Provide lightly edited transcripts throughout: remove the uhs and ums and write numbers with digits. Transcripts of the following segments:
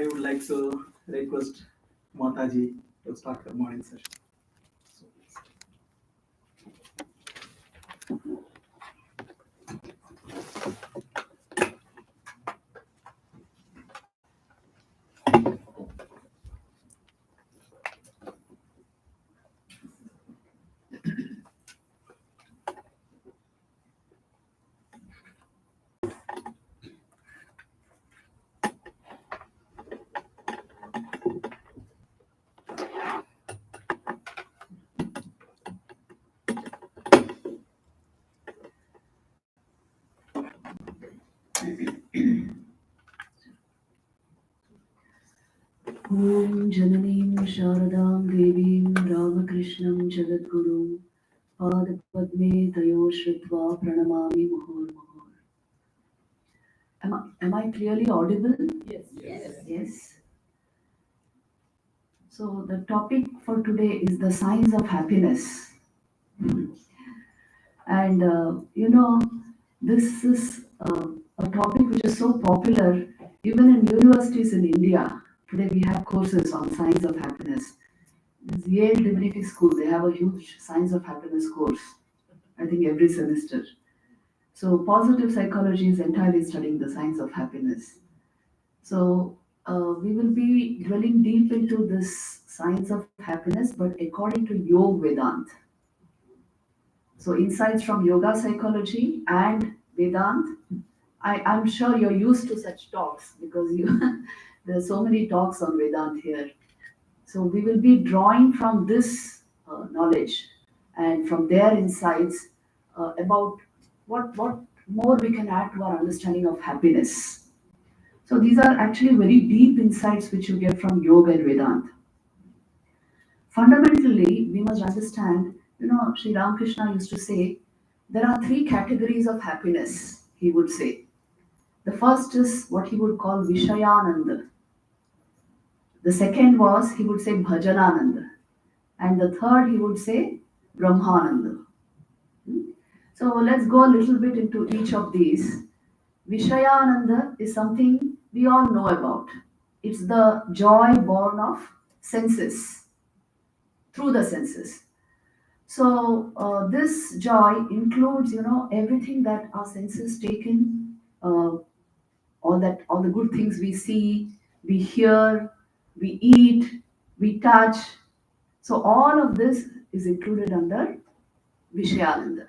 I would like to request Mataji to start the morning session. So, Om Jananim Sharadam Devim Ramakrishnam Jagadgurum Padapadme Tayo Shritva Pranamami Muhur Muhur. Am I clearly audible? Yes. Yes. So the topic for today is the signs of happiness. And this is a topic which is so popular even in universities in India. Today we have courses on signs of happiness. This Yale Divinity School, they have a huge Science of Happiness course, I think every semester. So, positive psychology is entirely studying the science of happiness. So, we will be dwelling deep into this science of happiness, but according to Yoga Vedant. So, insights from yoga psychology and Vedant. I'm sure you're used to such talks because there are so many talks on Vedant here. So we will be drawing from this knowledge and from their insights about what more we can add to our understanding of happiness. So these are actually very deep insights which you get from yoga and Vedanta. Fundamentally, we must understand, Sri Ramakrishna used to say, there are three categories of happiness, he would say. The first is what he would call Vishayananda. The second was, he would say Bhajanananda. And the third, he would say Brahmananda. So let's go a little bit into each of these. Vishayananda is something we all know about. It's the joy born of senses, through the senses. So this joy includes, everything that our senses take in, all the good things we see, we hear, we eat, we touch. So all of this is included under Vishayananda.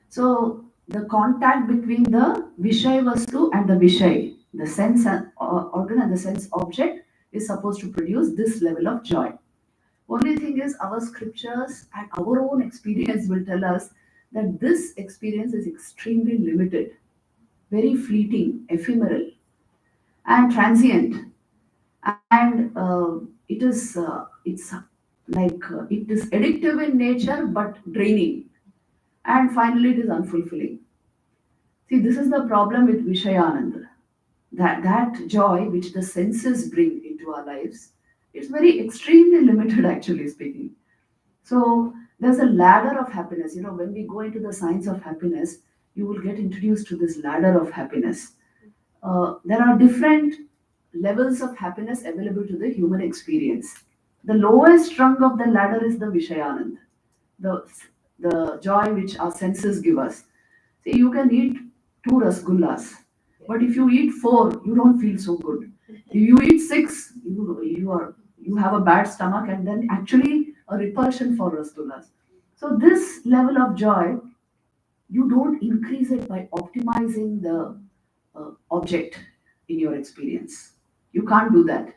So the contact between the Vishay Vastu and the Vishay, the sense organ and the sense object, is supposed to produce this level of joy. Only thing is, our scriptures and our own experience will tell us that this experience is extremely limited, very fleeting, ephemeral, and transient. And it is addictive in nature but draining, and finally it is unfulfilling. See, this is the problem with Vishayananda. That joy which the senses bring into our lives is very extremely limited, actually speaking. So there's a ladder of happiness. When we go into the science of happiness, you will get introduced to this ladder of happiness. There are different levels of happiness available to the human experience. The lowest rung of the ladder is the Vishayanand, the, the joy which our senses give us. See, you can eat two rasgullas, but if you eat four, you don't feel so good. If you eat six, you have a bad stomach, and then actually a repulsion for rasgullas. So this level of joy, you don't increase it by optimizing the object in your experience. You can't do that.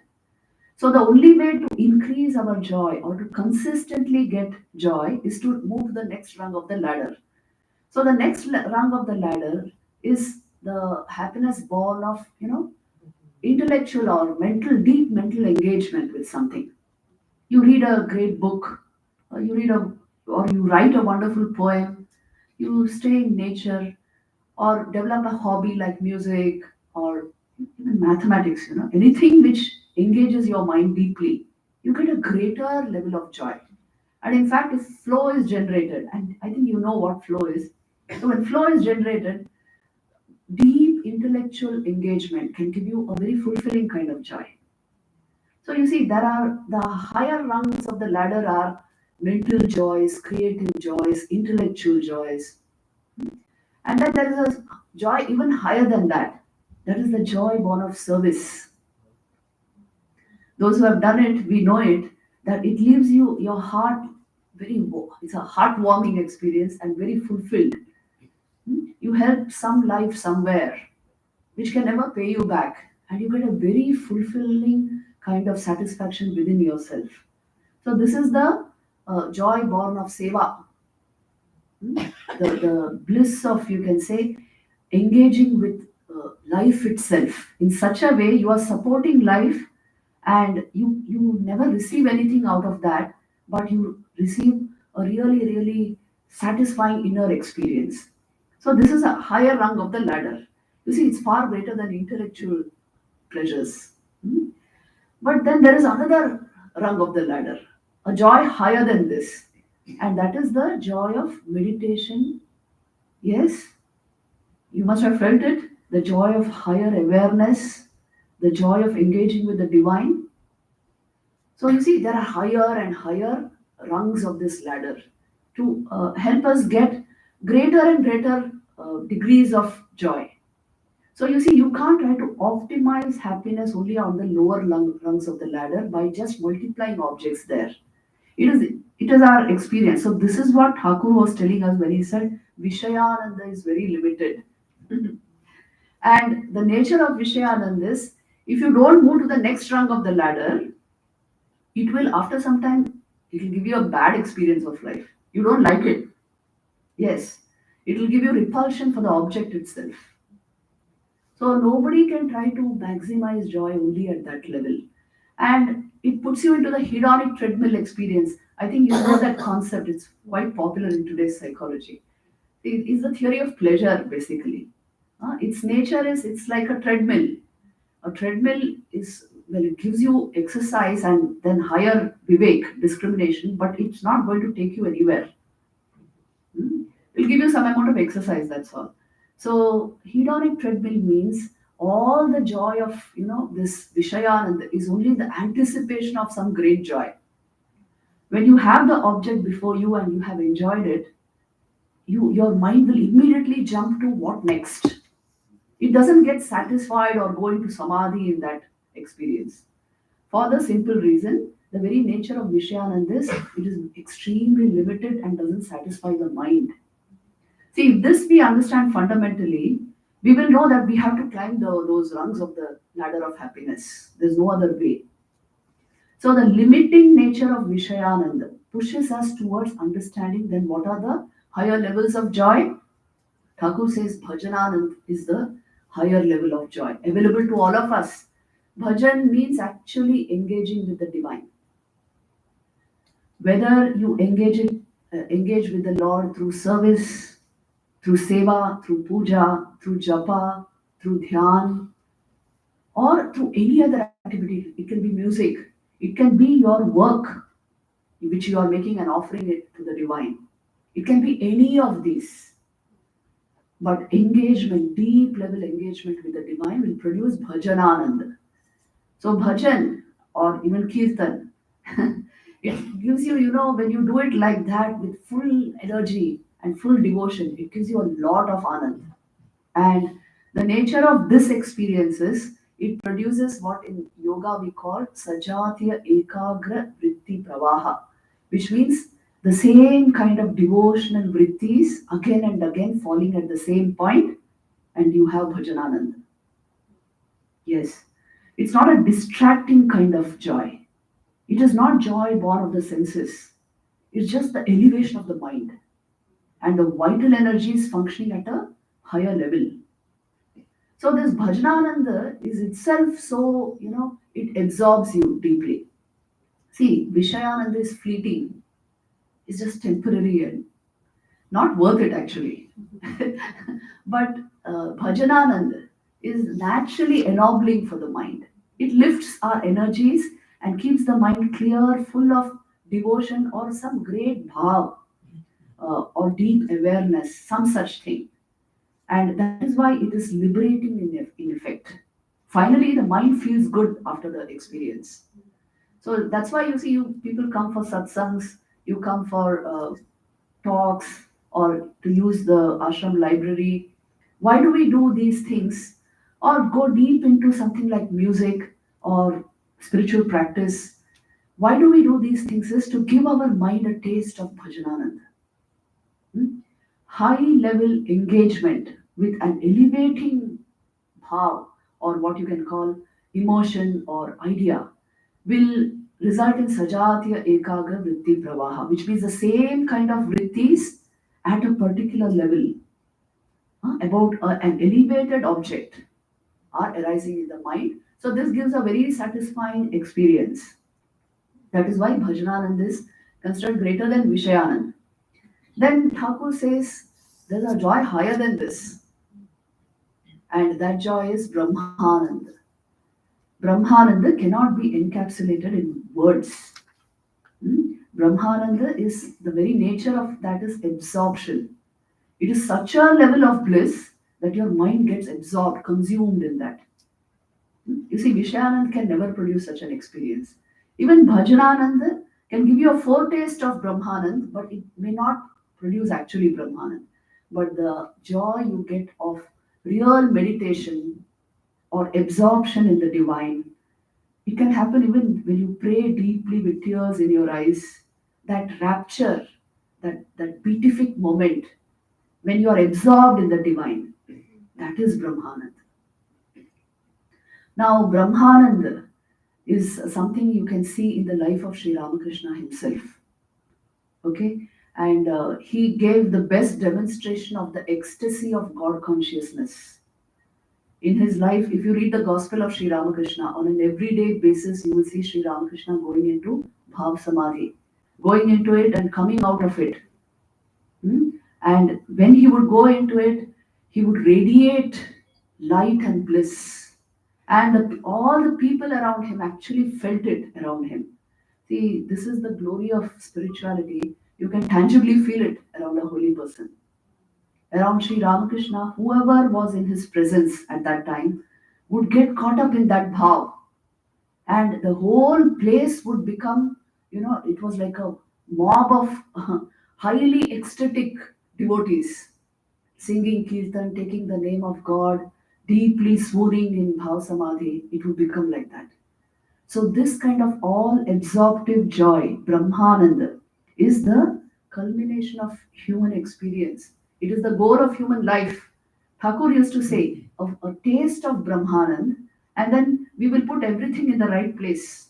So the only way to increase our joy or to consistently get joy is to move to the next rung of the ladder. So the next rung of the ladder is the happiness born of, intellectual or deep mental engagement with something. You read a great book, or you write a wonderful poem, you stay in nature, or develop a hobby like music or even mathematics, anything which engages your mind deeply, you get a greater level of joy. And in fact, if flow is generated, and I think you know what flow is. So when flow is generated, deep intellectual engagement can give you a very fulfilling kind of joy. you see, there are the higher rungs of the ladder are mental joys, creative joys, intellectual joys. And then there is a joy even higher than that. That is the joy born of service. Those who have done it, we know it, that it leaves your heart it's a heartwarming experience and very fulfilled. You help some life somewhere, which can never pay you back. And you get a very fulfilling kind of satisfaction within yourself. So this is the joy born of seva, the bliss of, you can say, engaging with life itself in such a way you are supporting life, and you never receive anything out of that, but you receive a really really satisfying inner experience. So this is a higher rung of the ladder. You see, it's far greater than intellectual pleasures. Hmm? But then there is another rung of the ladder, a joy higher than this, and that is the joy of meditation. Yes, you must have felt it, the joy of higher awareness, the joy of engaging with the divine. So you see, there are higher and higher rungs of this ladder to help us get greater and greater degrees of joy. So you see, you can't try to optimize happiness only on the lower rungs of the ladder by just multiplying objects there. It is our experience. So this is what Thakur was telling us when he said Vishayananda is very limited. And the nature of Vishayananda is, if you don't move to the next rung of the ladder, it will, after some time, it will give you a bad experience of life. You don't like it. Yes. It will give you repulsion for the object itself. So nobody can try to maximize joy only at that level. And it puts you into the hedonic treadmill experience. I think you know that concept. It's quite popular in today's psychology. It is the theory of pleasure, basically. Its nature is, it's like a treadmill. A treadmill is, well, it gives you exercise and then higher vivek, discrimination, but it's not going to take you anywhere. Hmm? It'll give you some amount of exercise, that's all. So hedonic treadmill means all the joy of, this Vishayananda is only the anticipation of some great joy. When you have the object before you and you have enjoyed it, your mind will immediately jump to what next. It doesn't get satisfied or go into samadhi in that experience. For the simple reason, the very nature of Vishayananda is, it is extremely limited and doesn't satisfy the mind. See, if this we understand fundamentally, we will know that we have to climb those rungs of the ladder of happiness. There's no other way. So the limiting nature of Vishayananda pushes us towards understanding then what are the higher levels of joy. Thakur says Bhajananand is the higher level of joy available to all of us. Bhajan means actually engaging with the divine. Whether you engage with the Lord through service, through seva, through puja, through japa, through dhyan, or through any other activity. It can be music, it can be your work in which you are making and offering it to the divine. It can be any of these. But engagement, deep level engagement with the divine will produce bhajanananda. So bhajan or even kirtan, it gives you, when you do it like that with full energy and full devotion, it gives you a lot of anand. And the nature of this experience is, it produces what in yoga we call sajatiya ekagra vritti pravaha, which means the same kind of devotional vrittis again and again falling at the same point, and you have bhajananand. Yes, it's not a distracting kind of joy. It is not joy born of the senses. It's just the elevation of the mind and the vital energy is functioning at a higher level. So this bhajanananda is itself so, it absorbs you deeply. See, Vishayananda is fleeting. It's just temporary and not worth it actually. But bhajanananda is naturally ennobling for the mind. It lifts our energies and keeps the mind clear, full of devotion or some great bhav or deep awareness, some such thing. And that is why it is liberating in effect. Finally, the mind feels good after the experience. So that's why you see you people come for satsangs, you come for talks, or to use the ashram library. Why do we do these things? Or go deep into something like music or spiritual practice. Why do we do these things? Is to give our mind a taste of bhajananand. Hmm? High level engagement with an elevating bhav, or what you can call emotion or idea, will result in sajatya ekagra vritti pravaha, which means the same kind of vrittis at a particular level about an elevated object are arising in the mind. So this gives a very satisfying experience. That is why bhajananand is considered greater than vishayanand. Then Thakur says there's a joy higher than this, and that joy is brahmanand. Brahmananda cannot be encapsulated in words. Hmm? Brahmananda is the very nature of that is absorption. It is such a level of bliss that your mind gets absorbed, consumed in that. Hmm? You see, Vishayanand can never produce such an experience. Even Bhajanananda can give you a foretaste of Brahmanand, but it may not produce actually Brahmanand. But the joy you get of real meditation or absorption in the divine, it can happen even when you pray deeply with tears in your eyes. That rapture, that beatific moment when you are absorbed in the divine, that is Brahmanand. Now, Brahmanand is something you can see in the life of Sri Ramakrishna himself. Okay? And he gave the best demonstration of the ecstasy of God consciousness. In his life, if you read the Gospel of Sri Ramakrishna, on an everyday basis, you will see Sri Ramakrishna going into Bhav Samadhi, going into it and coming out of it. Hmm? And when he would go into it, he would radiate light and bliss. And all the people around him actually felt it around him. See, this is the glory of spirituality. You can tangibly feel it around a holy person. Around Sri Ramakrishna, whoever was in his presence at that time would get caught up in that bhav. And the whole place would become, it was like a mob of highly ecstatic devotees singing kirtan, taking the name of God, deeply swooning in bhav samadhi. It would become like that. So, this kind of all absorptive joy, Brahmananda, is the culmination of human experience. It is the goal of human life. Thakur used to say, of a taste of Brahmanand, and then we will put everything in the right place.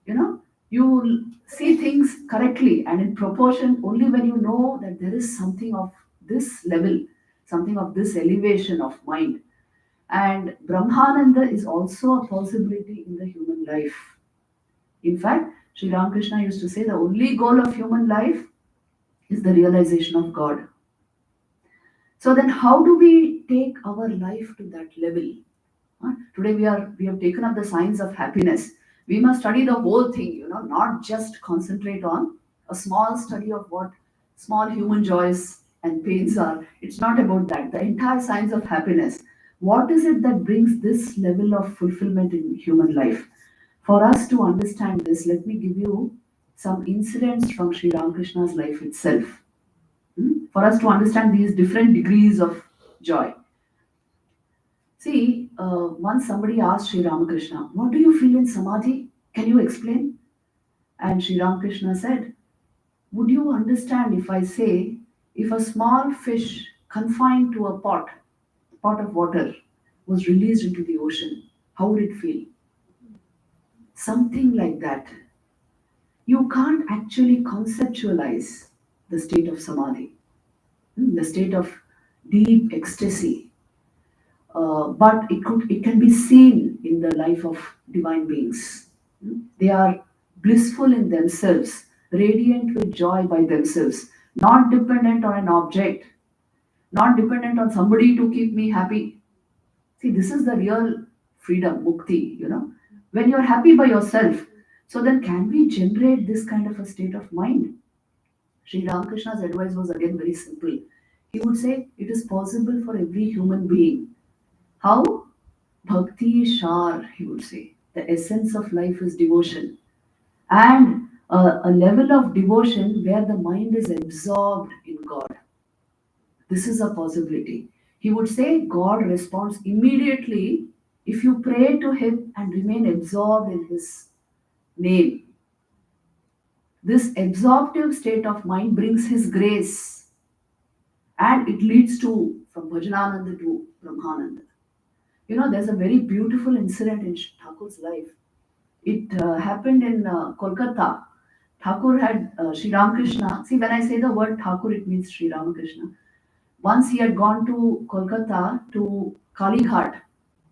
You know, you will see things correctly and in proportion only when you know that there is something of this level, something of this elevation of mind. And Brahmananda is also a possibility in the human life. In fact, Sri Ramakrishna used to say the only goal of human life is the realization of God. So then how do we take our life to that level? Today we have taken up the science of happiness. We must study the whole thing, not just concentrate on a small study of what small human joys and pains are. It's not about that. The entire science of happiness. What is it that brings this level of fulfillment in human life? For us to understand this, let me give you some incidents from Sri Ramakrishna's life itself. For us to understand these different degrees of joy. See, once somebody asked Sri Ramakrishna, "What do you feel in Samadhi? Can you explain?" And Sri Ramakrishna said, "Would you understand if I say, if a small fish confined to a pot of water, was released into the ocean, how would it feel?" Something like that. You can't actually conceptualize the state of Samadhi, the state of deep ecstasy, but it can be seen in the life of divine beings. They are blissful in themselves, radiant with joy by themselves, not dependent on an object, not dependent on somebody to keep me happy. See, this is the real freedom, mukti, when you're happy by yourself. So then can we generate this kind of a state of mind? Sri Ramakrishna's advice was again very simple. He would say it is possible for every human being. How? Bhakti Shar, he would say. The essence of life is devotion. And a level of devotion where the mind is absorbed in God. This is a possibility. He would say God responds immediately if you pray to Him and remain absorbed in His name. This absorptive state of mind brings His grace, and it leads to from Bhajanananda to Brahmananda. You know, there's a very beautiful incident in Thakur's life. It happened in Kolkata. Thakur had Sri Ramakrishna. See, when I say the word Thakur, it means Sri Ramakrishna. Once he had gone to Kolkata to Kali Ghat,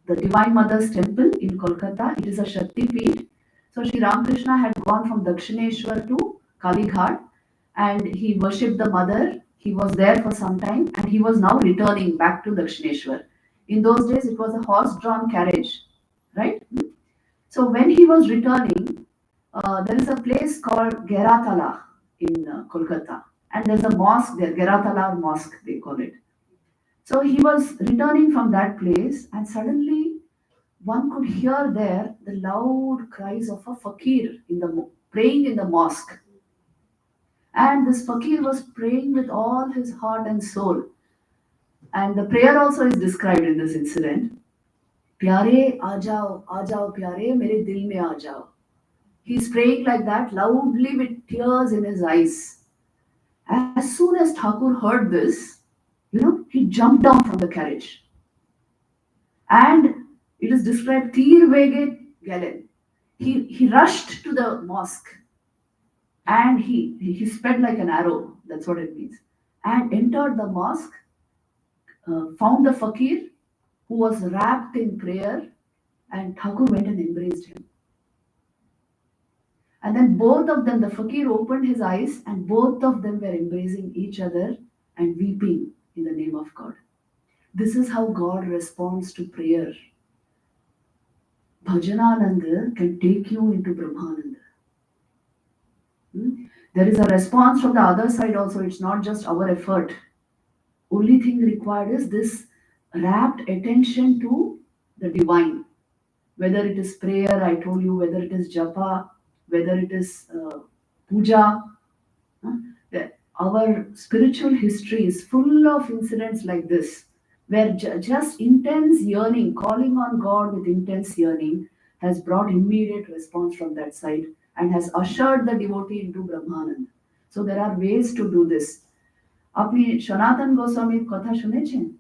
the Divine Mother's temple in Kolkata. It is a Shakti Peeth. So Sri Ramakrishna had gone from Dakshineshwar to Kali Ghat and he worshipped the mother. He was there for some time and he was now returning back to Dakshineshwar. In those days, it was a horse drawn carriage, right? So when he was returning, there is a place called Geratala in Kolkata, and there's a mosque there, Geratala Mosque, they call it. So he was returning from that place, and suddenly one could hear there the loud cries of a fakir praying in the mosque. And this fakir was praying with all his heart and soul. And the prayer also is described in this incident. Pyare, aa jao, pyare, mere dil mein aa jao. He's praying like that loudly with tears in his eyes. As soon as Thakur heard this, he jumped down from the carriage. And it is described, Tir Vege Galen. He rushed to the mosque and he sped like an arrow. That's what it means. And entered the mosque, found the fakir who was wrapped in prayer, and Thakur went and embraced him. And then both of them, the fakir opened his eyes, and both of them were embracing each other and weeping in the name of God. This is how God responds to prayer. Bhajanananda can take you into Brahmananda. There is a response from the other side also. It's not just our effort. Only thing required is this rapt attention to the divine. Whether it is prayer, I told you, whether it is japa, whether it is puja. Our spiritual history is full of incidents like this, where just intense yearning, calling on God with intense yearning, has brought immediate response from that side and has ushered the devotee into Brahmananda. So there are ways to do this. Apni Sanatan Goswami katha sunechen?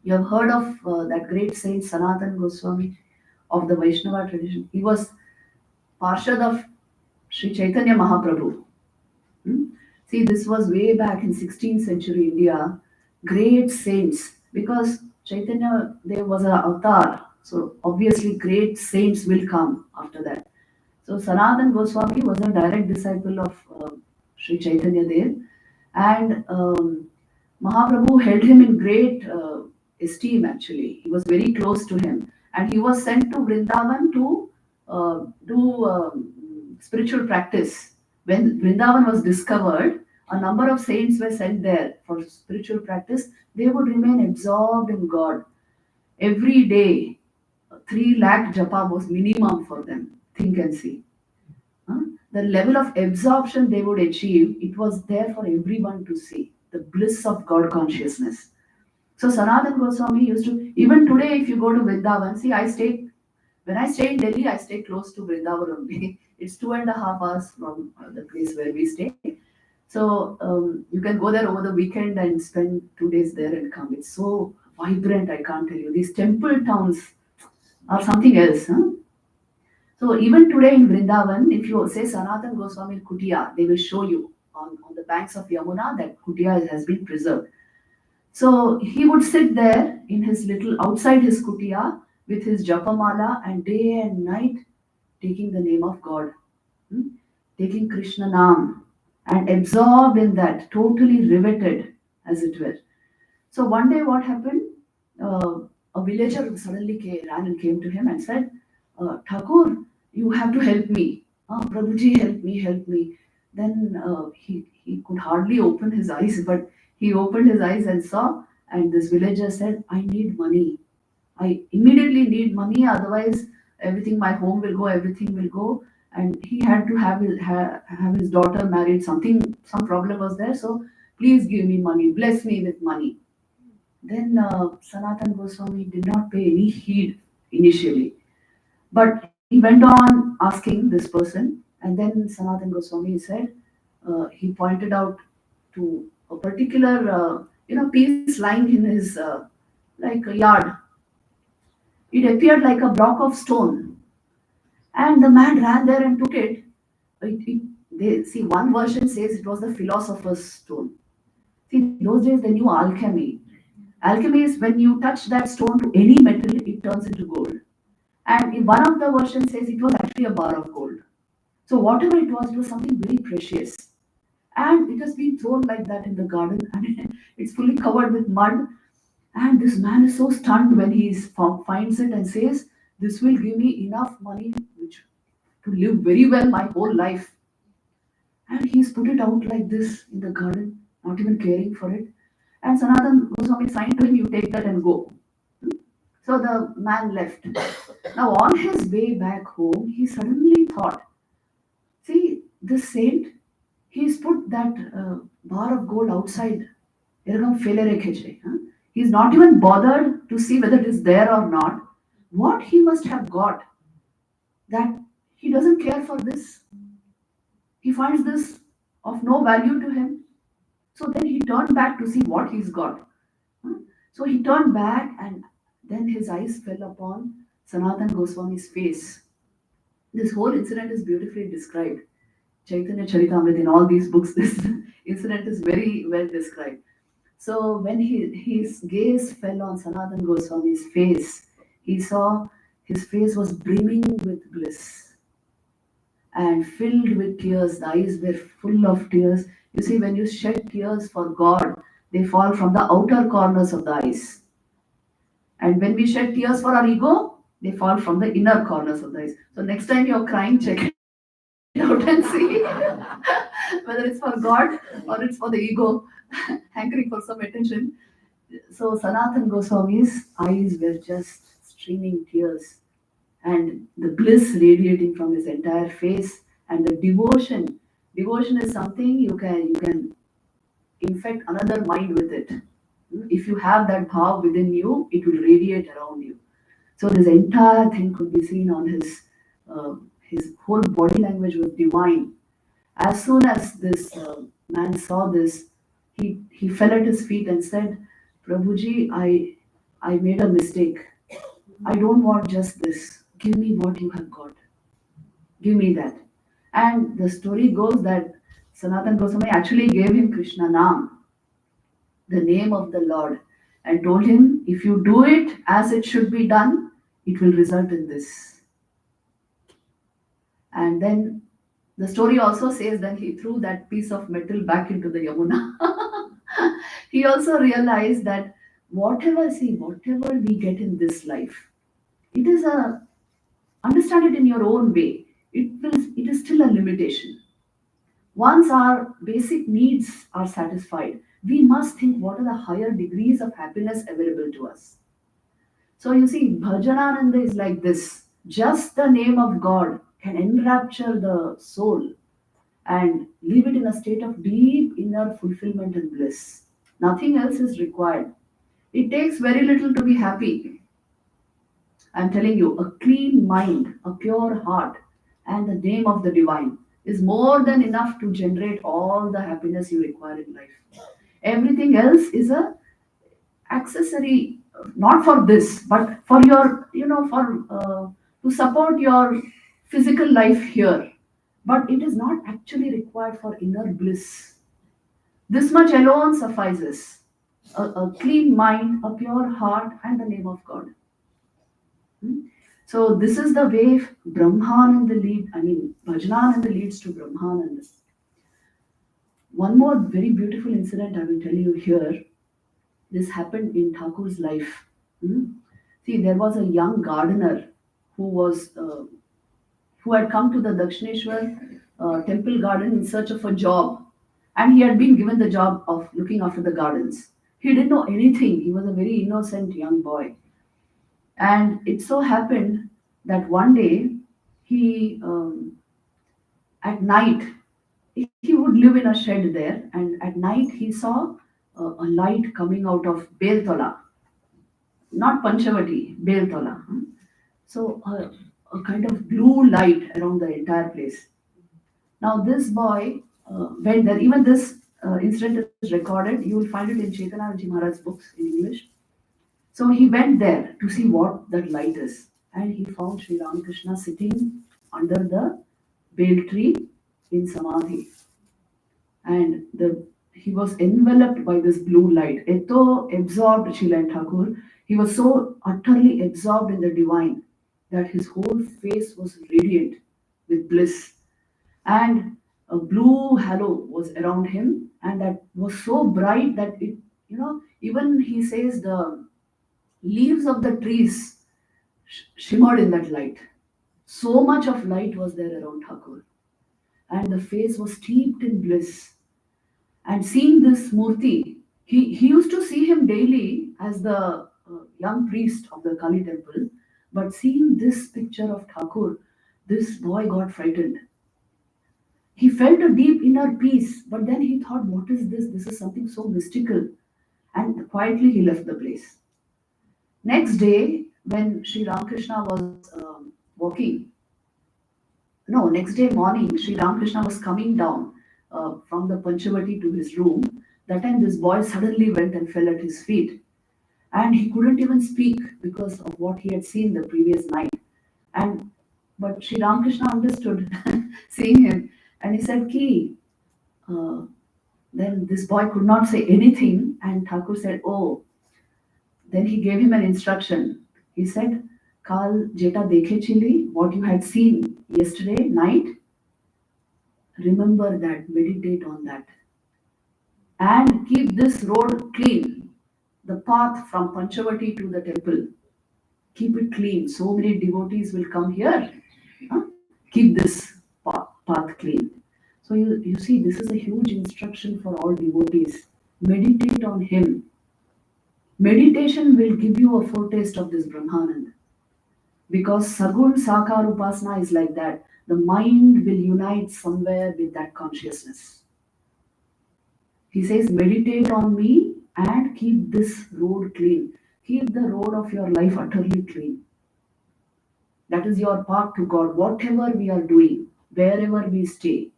You have heard of that great saint Sanatan Goswami of the Vaishnava tradition. He was Parshad of Sri Chaitanya Mahaprabhu. See, this was way back in 16th century India. Great saints, because Chaitanya, there was an avatar. So obviously great saints will come after that. So Sanatan Goswami was a direct disciple of Sri Chaitanya Dev, and Mahaprabhu held him in great esteem actually. He was very close to him, and he was sent to Vrindavan to do spiritual practice. When Vrindavan was discovered, a number of saints were sent there for spiritual practice. They would remain absorbed in God. Every day, 3 lakh japa was minimum for them. Think and see. The level of absorption they would achieve, it was there for everyone to see. The bliss of God consciousness. So Sanatan Goswami used to, even today if you go to Vrindavan, see when I stay in Delhi, I stay close to Vrindavan only. It's 2.5 hours from the place where we stay. So you can go there over the weekend and spend 2 days there and come. It's so vibrant, I can't tell you. These temple towns are something else. So even today in Vrindavan, if you say Sanatan Goswami Kutia, they will show you on the banks of Yamuna that Kutia has been preserved. So he would sit there in his little, outside his Kutia with his Japamala and day and night taking the name of God, taking Krishna Nam and absorbed in that, totally riveted as it were. So one day what happened? A villager suddenly ran and came to him and said, Thakur, you have to help me. Prabhuji, help me, help me. Then he could hardly open his eyes, but he opened his eyes and saw, and this villager said, I need money. I immediately need money, otherwise everything, my home will go, everything will go. And he had to have his daughter married. Some problem was there. So please give me money, bless me with money. Then Sanatan Goswami did not pay any heed initially, but he went on asking this person, and then Sanatan Goswami said, he pointed out to a particular, piece lying in his like a yard. It appeared like a block of stone, and the man ran there and took it. See, one version says it was the philosopher's stone. See, those days they knew alchemy. Alchemy is when you touch that stone to any metal, it turns into gold. And in one of the versions says it was actually a bar of gold. So whatever it was something very precious. And it has been thrown like that in the garden, and it's fully covered with mud. And this man is so stunned when finds it and says, "This will give me enough money which, to live very well my whole life." And he's put it out like this in the garden, not even caring for it. And Sanatan Goswami signed to him, "You take that and go." So the man left. Now, on his way back home, he suddenly thought, "See, this saint, he's put that bar of gold outside. এরকম ফেলে রেখেছে, huh? He's not even bothered to see whether it is there or not. What he must have got, that he doesn't care for this. He finds this of no value to him. So then he turned back to see what he's got. Huh? So he turned back, and then his eyes fell upon Sanatan Goswami's face. This whole incident is beautifully described. Chaitanya Charitamrita, in all these books, this incident is very well described. So when his gaze fell on Sanatan Goswami's face, he saw his face was brimming with bliss and filled with tears. The eyes were full of tears. You see, when you shed tears for God, they fall from the outer corners of the eyes. And when we shed tears for our ego, they fall from the inner corners of the eyes. So next time you're crying, check it out and see whether it's for God or it's for the ego hankering for some attention. So Sanatan Goswami's eyes were just streaming tears, and the bliss radiating from his entire face, and the devotion. Devotion is something you can infect another mind with it. If you have that bhav within you, it will radiate around you. So this entire thing could be seen on his whole body language was divine. As soon as this man saw this, he fell at his feet and said, "Prabhuji, I made a mistake. I don't want just this. Give me what you have got. Give me that." And the story goes that Sanatan Goswami actually gave him Krishna Nam, the name of the Lord, and told him, "If you do it as it should be done, it will result in this." And then the story also says that he threw that piece of metal back into the Yamuna. He also realized that whatever we get in this life, it is a understand it in your own way. It is still a limitation. Once our basic needs are satisfied, we must think what are the higher degrees of happiness available to us. So you see, Bhajanananda is like this. Just the name of God can enrapture the soul and leave it in a state of deep inner fulfillment and bliss. Nothing else is required. It takes very little to be happy. I'm telling you, a clean mind, a pure heart, and the name of the divine is more than enough to generate all the happiness you require in life. Everything else is a accessory, not for this, but for your, for to support your physical life here. But it is not actually required for inner bliss. This much alone suffices. A clean mind, a pure heart, and the name of God. So this is the way Bhajanananda leads to Brahmananda. One more very beautiful incident I will tell you here. This happened in Thakur's life. See, there was a young gardener who had come to the Dakshineshwar temple garden in search of a job, and he had been given the job of looking after the gardens. He didn't know anything. He was a very innocent young boy. And it so happened that one day he at night he would live in a shed there, and at night he saw a light coming out of Beltola, not Panchavati, Beltola. So a kind of blue light around the entire place. Now this boy went there. Even this incident is recorded. You will find it in Chaitanya Maharaj's books in English. So he went there to see what that light is, and he found Sri Ramakrishna sitting under the bale tree in samadhi, and he was enveloped by this blue light. Eto absorbed Shilan Thakur. He was so utterly absorbed in the divine that his whole face was radiant with bliss, and a blue halo was around him, and that was so bright that it, even he says the leaves of the trees shimmered in that light. So much of light was there around Thakur, and the face was steeped in bliss. And seeing this Murti, he used to see him daily as the young priest of the Kali temple, but seeing this picture of Thakur, this boy got frightened. He felt a deep inner peace, but then he thought, what is this? This is something so mystical. And quietly he left the place. Next day, when Sri Ramakrishna was walking, no, next day morning, Sri Ramakrishna was coming down from the Panchavati to his room. That time, this boy suddenly went and fell at his feet. And he couldn't even speak because of what he had seen the previous night. And but Sri Ramakrishna understood seeing him, and he said, Ki. Uh, then this boy could not say anything, and Thakur said, oh. Then he gave him an instruction. He said, Kal Jeta Dekhe Chili, what you had seen yesterday night, remember that, meditate on that, and keep this road clean. The path from Panchavati to the temple, keep it clean. So many devotees will come here. huh? Keep this path clean. So you see, this is a huge instruction for all devotees. Meditate on him. Meditation will give you a foretaste of this Brahmanand. Because Sagun Sakar Upasana is like that. The mind will unite somewhere with that consciousness. He says, meditate on me and keep this road clean. Keep the road of your life utterly clean. That is your path to God. Whatever we are doing, wherever we stay,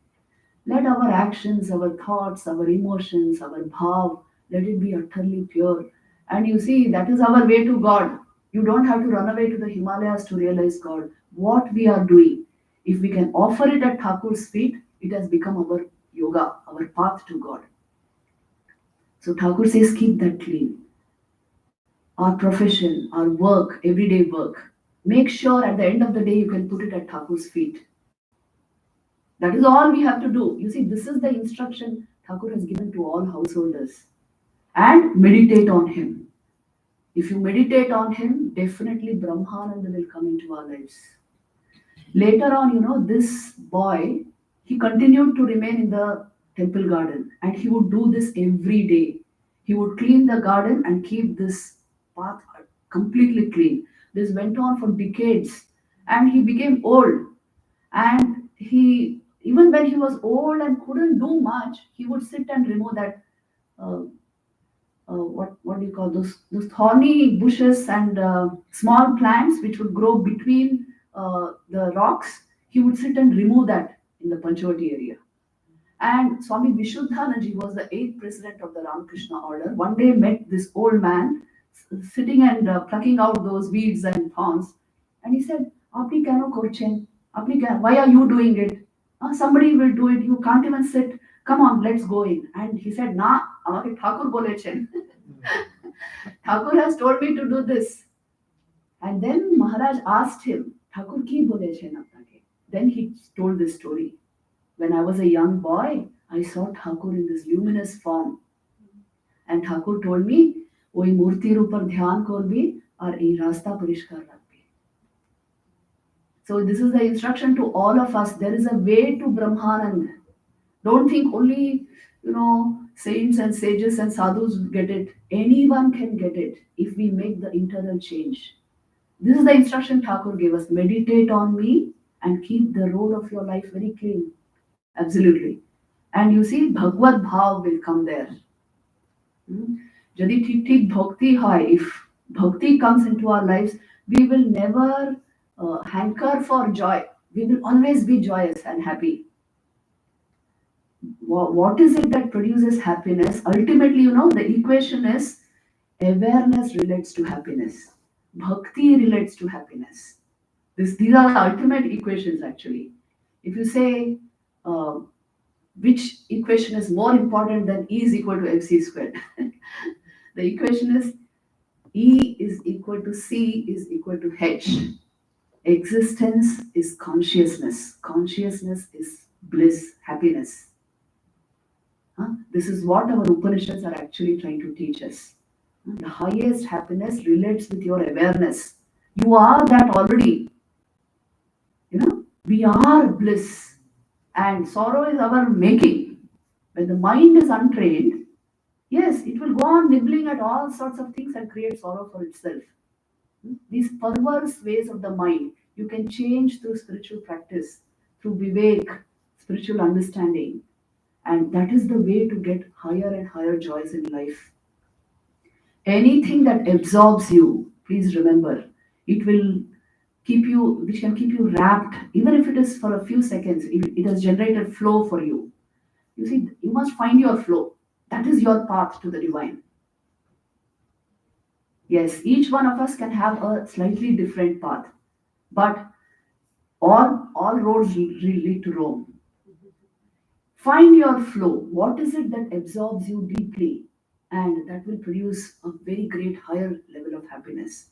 let our actions, our thoughts, our emotions, our bhav, let it be utterly pure. And you see, that is our way to God. You don't have to run away to the Himalayas to realize God. What we are doing, if we can offer it at Thakur's feet, it has become our yoga, our path to God. So Thakur says, keep that clean. Our profession, our work, everyday work, make sure at the end of the day you can put it at Thakur's feet. That is all we have to do. You see, this is the instruction Thakur has given to all householders. And meditate on him. If you meditate on him, definitely Brahmananda will come into our lives. Later on, this boy, he continued to remain in the temple garden, and he would do this every day. He would clean the garden and keep this path completely clean. This went on for decades, and he became old. And even when he was old and couldn't do much, he would sit and remove that. What do you call those thorny bushes and small plants which would grow between the rocks. He would sit and remove that in the Panchavati area. And Swami Vishuddhanaji was the 8th president of the Ramakrishna order. One day met this old man sitting and plucking out those weeds and thorns, and he said, "Apni kano korchen? Why are you doing it? Somebody will do it. You can't even sit. Come on, let's go in." And he said, "Na, amake Thakur bolechen." Thakur has told me to do this. And then Maharaj asked him, "Thakur ki bolechen apnake?" Then he told this story. When I was a young boy, I saw Thakur in this luminous form. And Thakur told me, "Oi murtir upar dhyan korbi ar ei rasta parishkar rakbi." So this is the instruction to all of us. There is a way to Brahmanand. Don't think only, saints and sages and sadhus get it. Anyone can get it if we make the internal change. This is the instruction Thakur gave us: meditate on me and keep the road of your life very clean. Absolutely. And you see, Bhagavad Bhav will come there. Jadi thik thik bhakti hai, if bhakti comes into our lives, we will never hanker for joy. We will always be joyous and happy. What is it that produces happiness? Ultimately, the equation is awareness relates to happiness, bhakti relates to happiness. These are the ultimate equations, actually. If you say uh, which equation is more important than E is equal to MC squared, the equation is E is equal to C is equal to H. Existence is consciousness. Consciousness is bliss, happiness. This is what our Upanishads are actually trying to teach us. The highest happiness relates with your awareness. You are that already. We are bliss, and sorrow is our making. When the mind is untrained, yes, it will go on nibbling at all sorts of things and create sorrow for itself. These perverse ways of the mind, you can change through spiritual practice, through vivek, spiritual understanding. And that is the way to get higher and higher joys in life. Anything that absorbs you, please remember, it will which can keep you wrapped, even if it is for a few seconds. It has generated flow for you. You see, you must find your flow. That is your path to the divine. Yes, each one of us can have a slightly different path, but all roads lead to Rome. Find your flow. What is it that absorbs you deeply? And that will produce a very great higher level of happiness.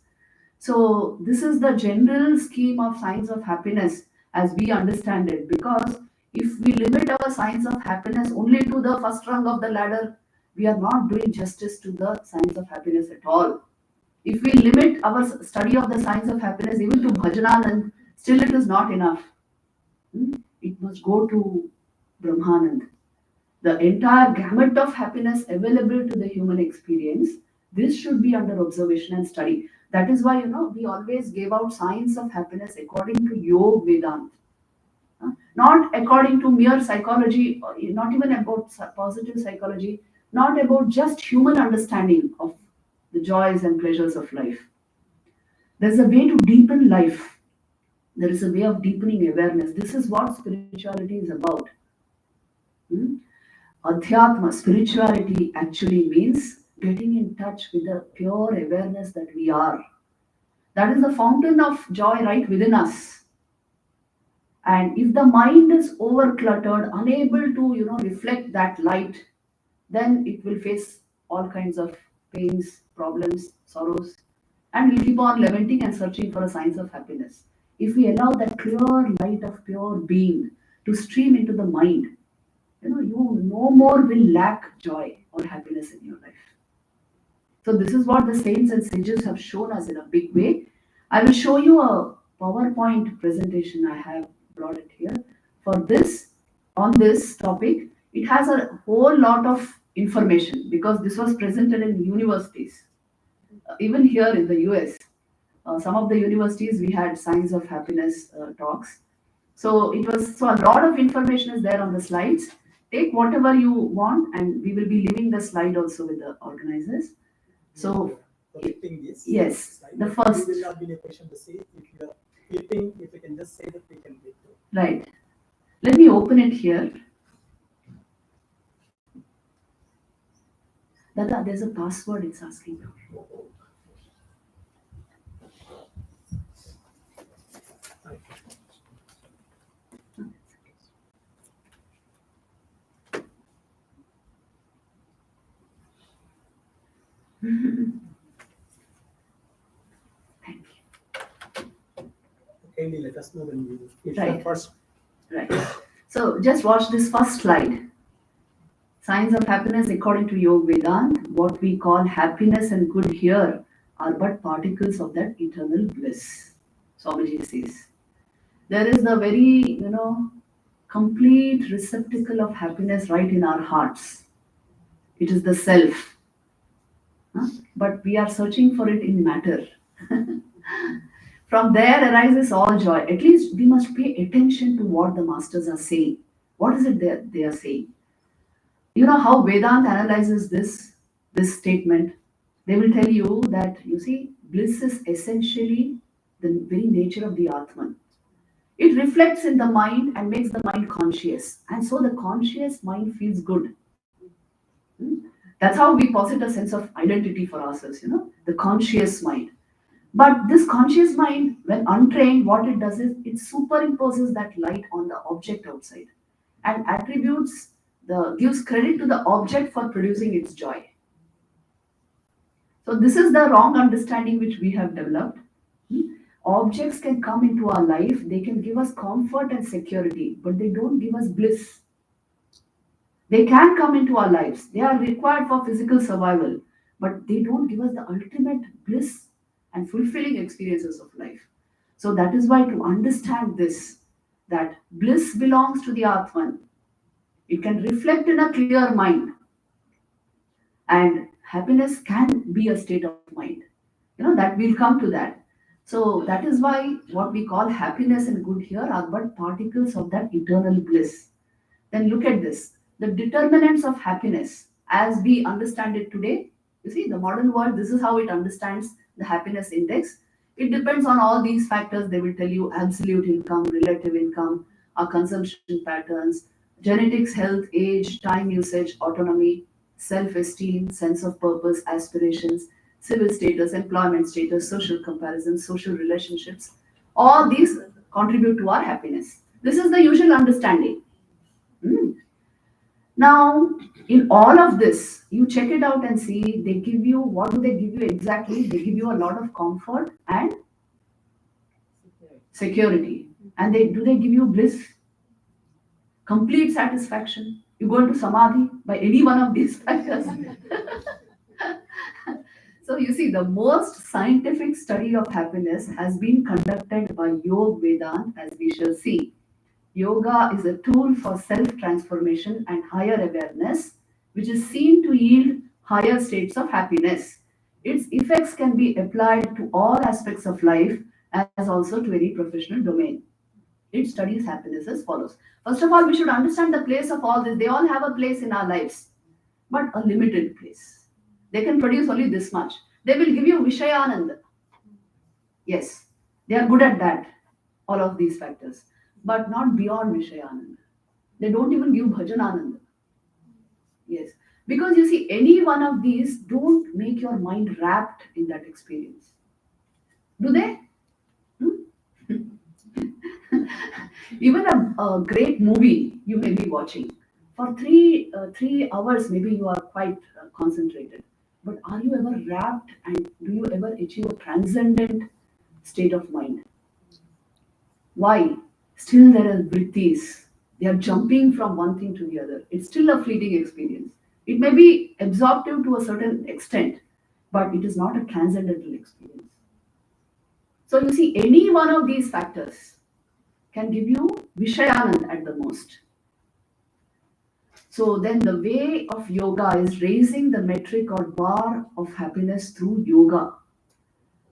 So, this is the general scheme of science of happiness as we understand it. Because if we limit our science of happiness only to the first rung of the ladder, we are not doing justice to the science of happiness at all. If we limit our study of the science of happiness even to Bhajananand, still it is not enough. It must go to Brahmanand. The entire gamut of happiness available to the human experience, this should be under observation and study. That is why, we always gave out science of happiness according to Yoga Vedanta. Not according to mere psychology, not even about positive psychology, not about just human understanding of the joys and pleasures of life. There's a way to deepen life. There is a way of deepening awareness. This is what spirituality is about. Adhyatma, spirituality actually means getting in touch with the pure awareness that we are. That is the fountain of joy right within us. And if the mind is overcluttered, unable to, reflect that light, then it will face all kinds of pains, problems, sorrows, and will keep on lamenting and searching for a signs of happiness. If we allow that clear light of pure being to stream into the mind, you no more will lack joy or happiness in your life. So this is what the saints and sages have shown us in a big way. I will show you a PowerPoint presentation. I have brought it here. For this, on this topic, it has a whole lot of information because this was presented in universities. Even here in the US, some of the universities we had signs of happiness talks. So a lot of information is there on the slides. Take whatever you want, and we will be leaving the slide also with the organizers. So, Projecting this. yes, slide, the but first. We will not be in a position to say if you are flipping, if you can just say that we can get to. Right. Let me open it here. Dada, there's a password it's asking. Thank you. Kindly let us know when it's Right. the first. Right. So just watch this first slide. Signs of happiness according to Yoga Vedanta. What we call happiness and good here are but particles of that eternal bliss. Swamiji says. There is the very, complete receptacle of happiness right in our hearts. It is the self. But we are searching for it in matter. From there arises all joy. At least we must pay attention to what the masters are saying. What is it that they are saying? You know how Vedanta analyzes this statement? They will tell you that, you see, bliss is essentially the very nature of the Atman. It reflects in the mind and makes the mind conscious. And so the conscious mind feels good. Hmm? That's how we posit a sense of identity for ourselves, the conscious mind. But this conscious mind, when untrained, what it does is it superimposes that light on the object outside and attributes gives credit to the object for producing its joy. So this is the wrong understanding which we have developed. Hmm? Objects can come into our life, they can give us comfort and security, but they don't give us bliss. They can come into our lives, they are required for physical survival, but they don't give us the ultimate bliss and fulfilling experiences of life. So that is why, to understand this, that bliss belongs to the Atman, it can reflect in a clear mind, and happiness can be a state of mind. That we'll come to that. So that is why what we call happiness and good here are but particles of that eternal bliss. Then look at this. The determinants of happiness, as we understand it today, you see, the modern world, this is how it understands the happiness index. It depends on all these factors. They will tell you absolute income, relative income, our consumption patterns, genetics, health, age, time usage, autonomy, self esteem, sense of purpose, aspirations, civil status, employment status, social comparisons, social relationships. All these contribute to our happiness. This is the usual understanding. Hmm. Now, in all of this, you check it out and see they give you, what do they give you exactly? They give you a lot of comfort and security. And they give you bliss, complete satisfaction. You go into samadhi by any one of these factors. So you see, the most scientific study of happiness has been conducted by Yoga Vedanta, as we shall see. Yoga is a tool for self transformation and higher awareness, which is seen to yield higher states of happiness. Its effects can be applied to all aspects of life as also to any professional domain. It studies happiness as follows. First of all, we should understand the place of all this. They all have a place in our lives, but a limited place. They can produce only this much. They will give you Vishayananda. Yes, they are good at that, all of these factors, but not beyond Vishayananda. They don't even give Bhajanananda. Yes, because you see, any one of these don't make your mind wrapped in that experience. Do they? Hmm? Even a great movie you may be watching for 3 hours, maybe you are quite concentrated. But are you ever wrapped, and do you ever achieve a transcendent state of mind? Why? Still there are vrittis. They are jumping from one thing to the other. It's still a fleeting experience. It may be absorptive to a certain extent, but it is not a transcendental experience. So you see, any one of these factors can give you Vishayanand at the most. So then the way of yoga is raising the metric or bar of happiness through yoga.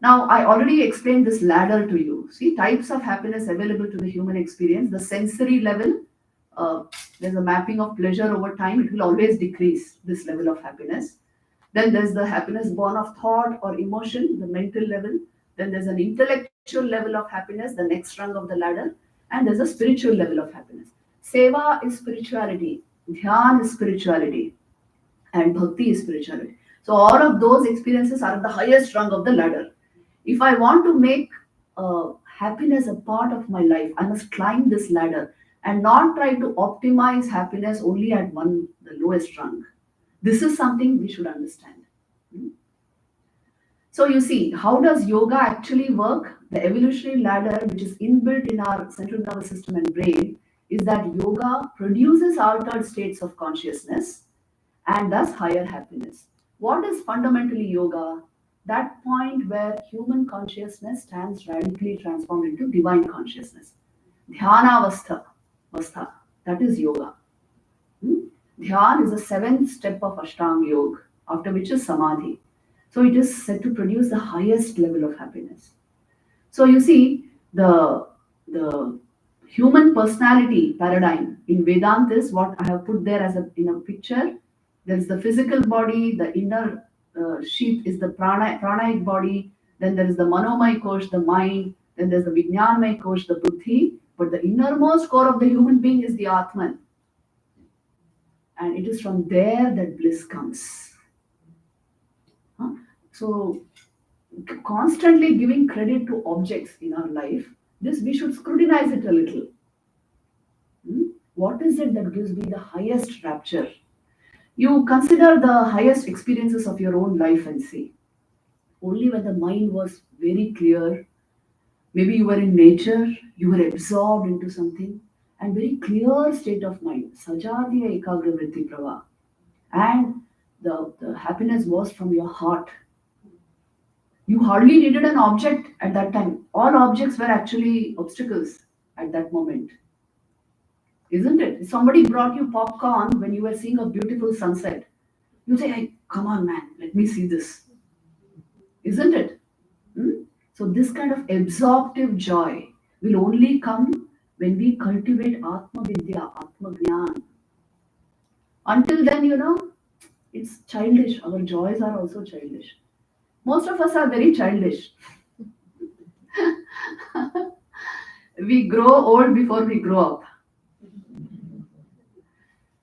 Now, I already explained this ladder to you. See, types of happiness available to the human experience. The sensory level, uh, there's a mapping of pleasure over time. It will always decrease this level of happiness. Then there's the happiness born of thought or emotion, the mental level. Then there's an intellectual level of happiness, the next rung of the ladder. And there's a spiritual level of happiness. Seva is spirituality. Dhyan is spirituality. And bhakti is spirituality. So all of those experiences are at the highest rung of the ladder. If I want to make happiness a part of my life, I must climb this ladder and not try to optimize happiness only at the lowest rung. This is something we should understand. Hmm. So you see, how does yoga actually work? The evolutionary ladder, which is inbuilt in our central nervous system and brain, is that yoga produces altered states of consciousness and thus higher happiness. What is fundamentally yoga? That point where human consciousness stands radically transformed into divine consciousness. Avastha, that is yoga. Hmm? Dhyan is the seventh step of Ashtanga Yoga, after which is Samadhi. So it is said to produce the highest level of happiness. So you see, the human personality paradigm in Vedanta is what I have put there as a in a picture. There is the physical body, the inner sheath is the pranaic body, then there is the manomay kosh, the mind, then there's the vijnanmay kosh, the buddhi, but the innermost core of the human being is the Atman, and it is from there that bliss comes. Huh? So constantly giving credit to objects in our life, this we should scrutinize it a little. What is it that gives me the highest rapture? You consider the highest experiences of your own life and see. Only when the mind was very clear, maybe you were in nature, you were absorbed into something, and very clear state of mind, sajatiya ekagra vritti prava. And the happiness was from your heart. You hardly needed an object at that time. All objects were actually obstacles at that moment. Isn't it? If somebody brought you popcorn when you were seeing a beautiful sunset, you say, hey, come on, man, let me see this. Isn't it? Hmm? So, this kind of absorptive joy will only come when we cultivate Atma Vidya, Atma Gyan. Until then, it's childish. Our joys are also childish. Most of us are very childish. We grow old before we grow up.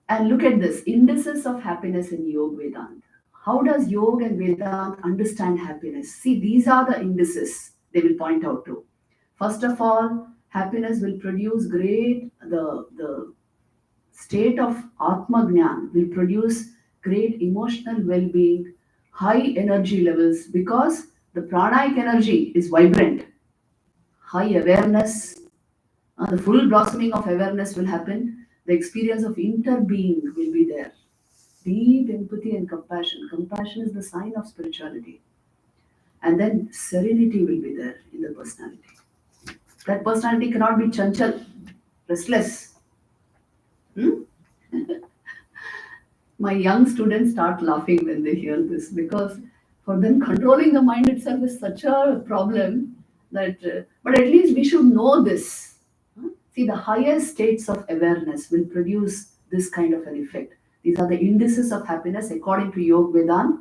And look at this indices of happiness in Yoga Vedanta. How does Yoga and Vedanta understand happiness? See, these are the indices they will point out to. First of all, happiness will produce the state of Atma Gnan will produce great emotional well being, high energy levels because the pranic energy is vibrant, high awareness, the full blossoming of awareness will happen. The experience of interbeing will be there. Deep empathy and compassion. Compassion is the sign of spirituality. And then serenity will be there in the personality. That personality cannot be chanchal, restless. Hmm? My young students start laughing when they hear this because for them controlling the mind itself is such a problem that, but at least we should know this. See, the highest states of awareness will produce this kind of an effect. These are the indices of happiness according to Yoga Vedanta.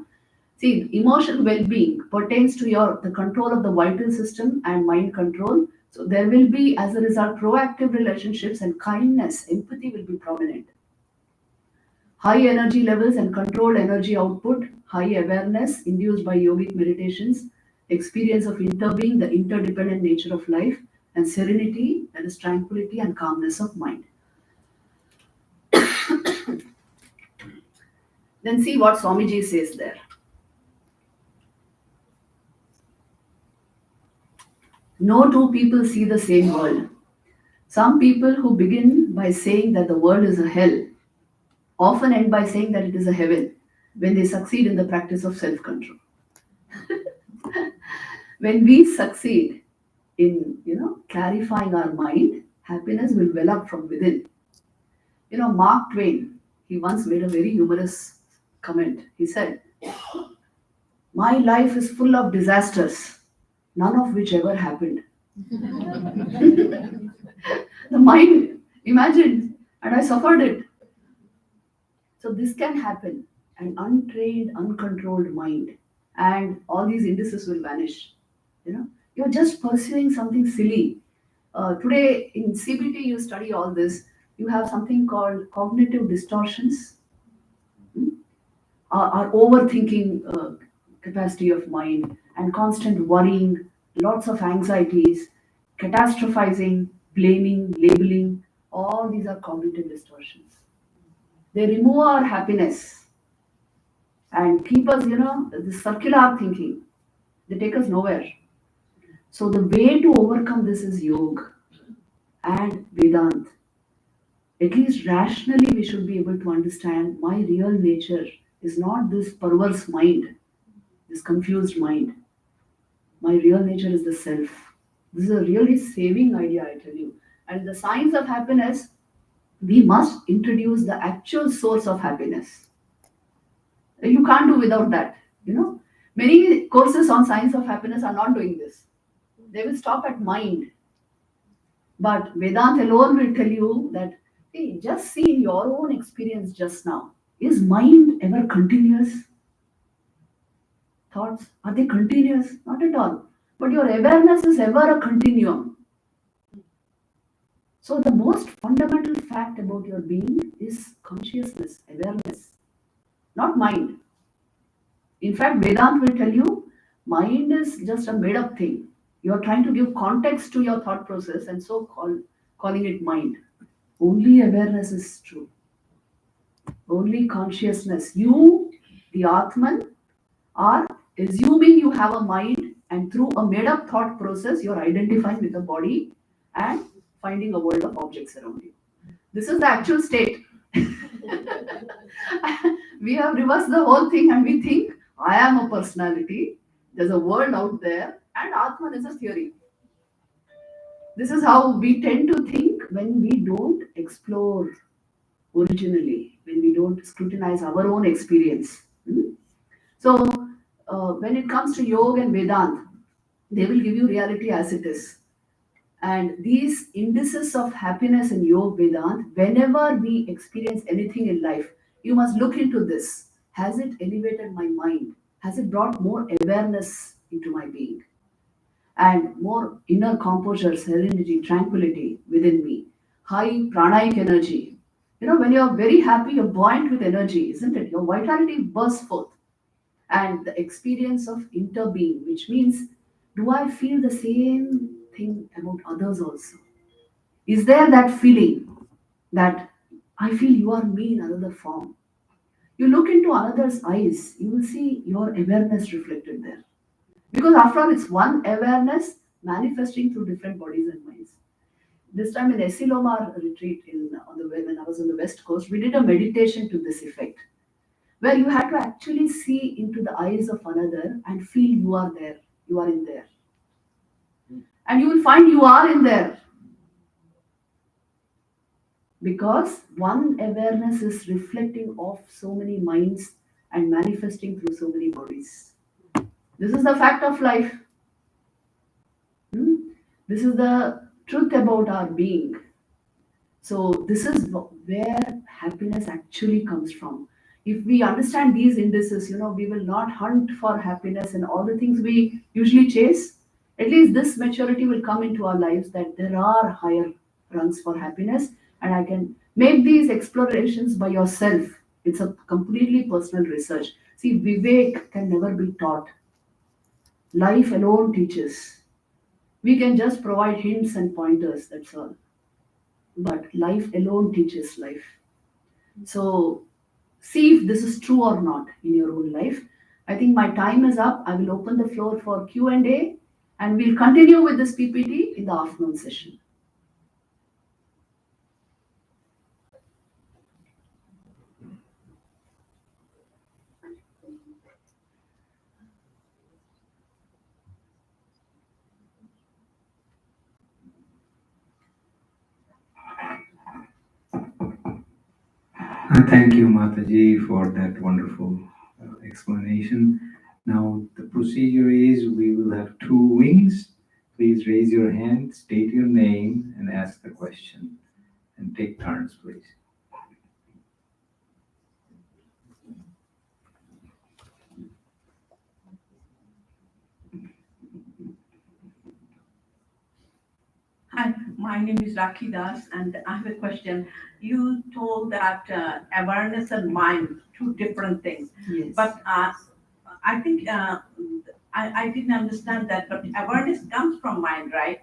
See, emotional well-being pertains to the control of the vital system and mind control. So there will be, as a result, proactive relationships and kindness, empathy will be prominent. High energy levels and controlled energy output, high awareness induced by yogic meditations, experience of interbeing, the interdependent nature of life, and serenity, that is tranquility and calmness of mind. Then see what Swamiji says there. No two people see the same world. Some people who begin by saying that the world is a hell often end by saying that it is a heaven when they succeed in the practice of self-control. When we succeed in clarifying our mind, happiness will well up from within. Mark Twain, he once made a very humorous comment. He said, my life is full of disasters, none of which ever happened. The mind imagined, and I suffered it. So this can happen, an untrained, uncontrolled mind, and all these indices will vanish. You're just pursuing something silly. Today in CBT, you study all this. You have something called cognitive distortions, our overthinking capacity of mind, and constant worrying, lots of anxieties, catastrophizing, blaming, labeling. All these are cognitive distortions. They remove our happiness and keep us, the circular thinking. They take us nowhere. So the way to overcome this is yoga and Vedanta. At least rationally, we should be able to understand my real nature is not this perverse mind, this confused mind. My real nature is the self. This is a really saving idea, I tell you. And the science of happiness, we must introduce the actual source of happiness. You can't do without that. Many courses on science of happiness are not doing this. They will stop at mind. But Vedanta alone will tell you that, hey, just see in your own experience just now. Is mind ever continuous? Thoughts, are they continuous? Not at all. But your awareness is ever a continuum. So the most fundamental fact about your being is consciousness, awareness, not mind. In fact, Vedanta will tell you mind is just a made up thing. You are trying to give context to your thought process and so calling it mind. Only awareness is true. Only consciousness. You, the Atman, are assuming you have a mind, and through a made up thought process, you are identifying with the body and finding a world of objects around you. This is the actual state. We have reversed the whole thing and we think I am a personality, there's a world out there, and Atman is a theory. This is how we tend to think when we don't explore originally, when we don't scrutinize our own experience. So, when it comes to yoga and Vedanta, they will give you reality as it is. And these indices of happiness in Yoga Vedanta, whenever we experience anything in life, you must look into this. Has it elevated my mind? Has it brought more awareness into my being? And more inner composure, serenity, tranquility within me. High pranic energy. You know, when you're very happy, you're buoyant with energy, isn't it? Your vitality bursts forth. And the experience of interbeing, which means, do I feel the same thing about others also? Is there that feeling that I feel you are me in another form? You look into another's eyes, you will see your awareness reflected there. Because after all, it's one awareness manifesting through different bodies and minds. This time in Esilomar retreat when I was on the West Coast, we did a meditation to this effect, where you had to actually see into the eyes of another and feel you are there, you are in there. And you will find you are in there. Because one awareness is reflecting off so many minds and manifesting through so many bodies. This is the fact of life. This is the truth about our being. So this is where happiness actually comes from. If we understand these indices, we will not hunt for happiness and all the things we usually chase. At least this maturity will come into our lives that there are higher rungs for happiness, and I can make these explorations by yourself. It's a completely personal research. See, Vivek can never be taught. Life alone teaches. We can just provide hints and pointers, that's all. But life alone teaches life. So see if this is true or not in your own life. I think my time is up. I will open the floor for Q&A, and we'll continue with this PPT in the afternoon session. Thank you, Mataji, for that wonderful explanation. Now, the procedure is we will have two wings. Please raise your hand, state your name, and ask the question. And take turns, please. Hi, my name is Rakhi Das, and I have a question. You told that awareness and mind, two different things. Yes. But I think I didn't understand that. But awareness comes from mind, right?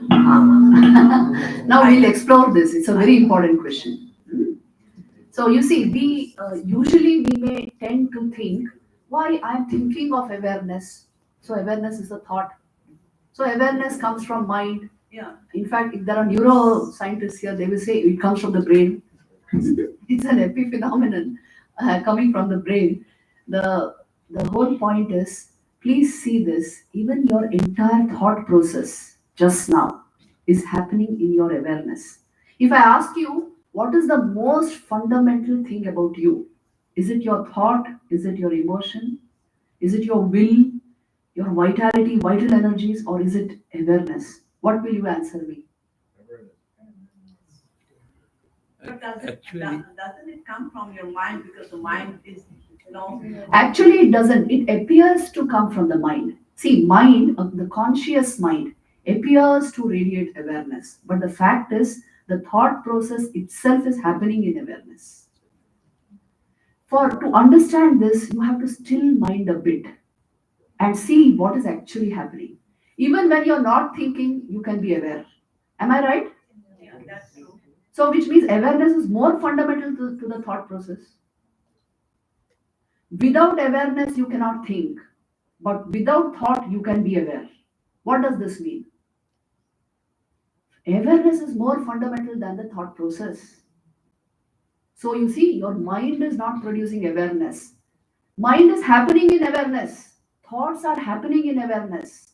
Now we'll explore this. It's a very important question. So you see, we usually we may tend to think, why I'm thinking of awareness. So awareness is a thought. So awareness comes from mind. Yeah. In fact, if there are neuroscientists here, they will say it comes from the brain. It's an epiphenomenon coming from the brain. The whole point is, please see this. Even your entire thought process just now is happening in your awareness. If I ask you, what is the most fundamental thing about you? Is it your thought? Is it your emotion? Is it your will? your vitality, vital energies, or is it awareness? What will you answer me? But Actually, doesn't it come from your mind because the mind is, Actually, it doesn't. It appears to come from the mind. See, mind, the conscious mind, appears to radiate awareness. But the fact is, the thought process itself is happening in awareness. For to understand this, you have to still mind a bit and see what is actually happening. Even when you're not thinking, you can be aware. Am I right? yeah, that's true. So, which means awareness is more fundamental to the thought process. Without awareness, you cannot think, but without thought, you can be aware. What does this mean? Awareness is more fundamental than the thought process. So, you see, your mind is not producing awareness. Mind is happening in awareness. Thoughts are happening in awareness.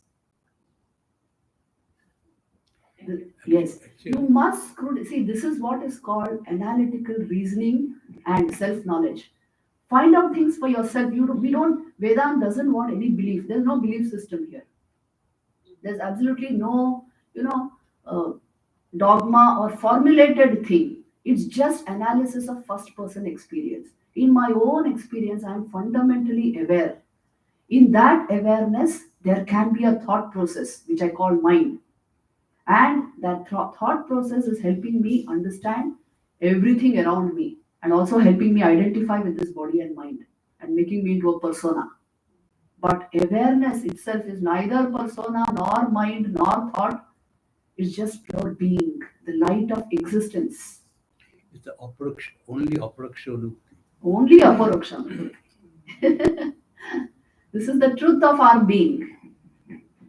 Yes, you actually, must see. This is what is called analytical reasoning and self-knowledge. Find out things for yourself. We don't. Vedanta doesn't want any belief. There's no belief system here. There's absolutely no, uh, dogma or formulated thing. It's just analysis of first-person experience. In my own experience, I'm fundamentally aware. In that awareness, there can be a thought process, which I call mind. And that thought process is helping me understand everything around me and also helping me identify with this body and mind and making me into a persona. But awareness itself is neither persona nor mind nor thought. It's just pure being, the light of existence. it's the only aparaksha. Only aparoksham. This is the truth of our being.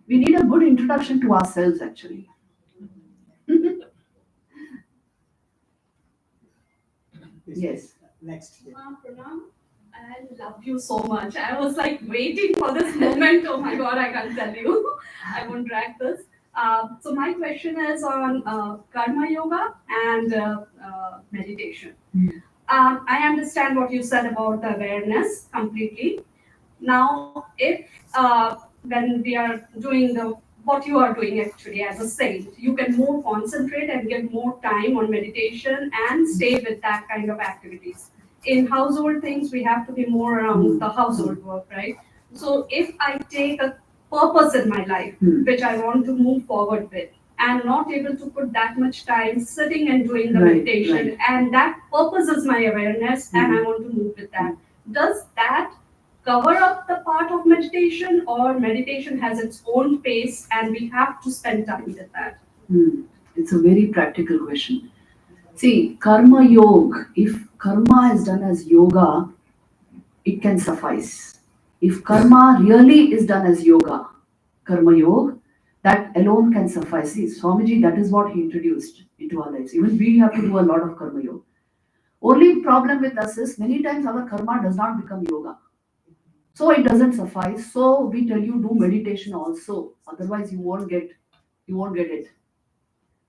We need a good introduction to ourselves, actually. Yes. Next. Pranam, I love you so much. I was like waiting for this moment. Oh my God, I can't tell you. I won't drag this. So my question is on karma yoga and meditation. I understand what you said about the awareness completely. Now, if when we are doing the what you are doing actually as a saint, you can more concentrate and give more time on meditation and stay with that kind of activities. In household things, we have to be more around the household work, right? So if I take a purpose in my life, which I want to move forward with, and not able to put that much time sitting and doing the Right, meditation, right. and that purpose is my awareness, and I want to move with that. Does that cover up the part of meditation, or meditation has its own pace and we have to spend time with that? It's a very practical question. See, karma yoga, if karma is done as yoga, it can suffice. If karma really is done as yoga, karma yoga, that alone can suffice. See, Swamiji, that is what he introduced into our lives. Even we have to do a lot of karma yoga. Only problem with us is many times our karma does not become yoga. So it doesn't suffice. So we tell you do meditation also. Otherwise you won't get it.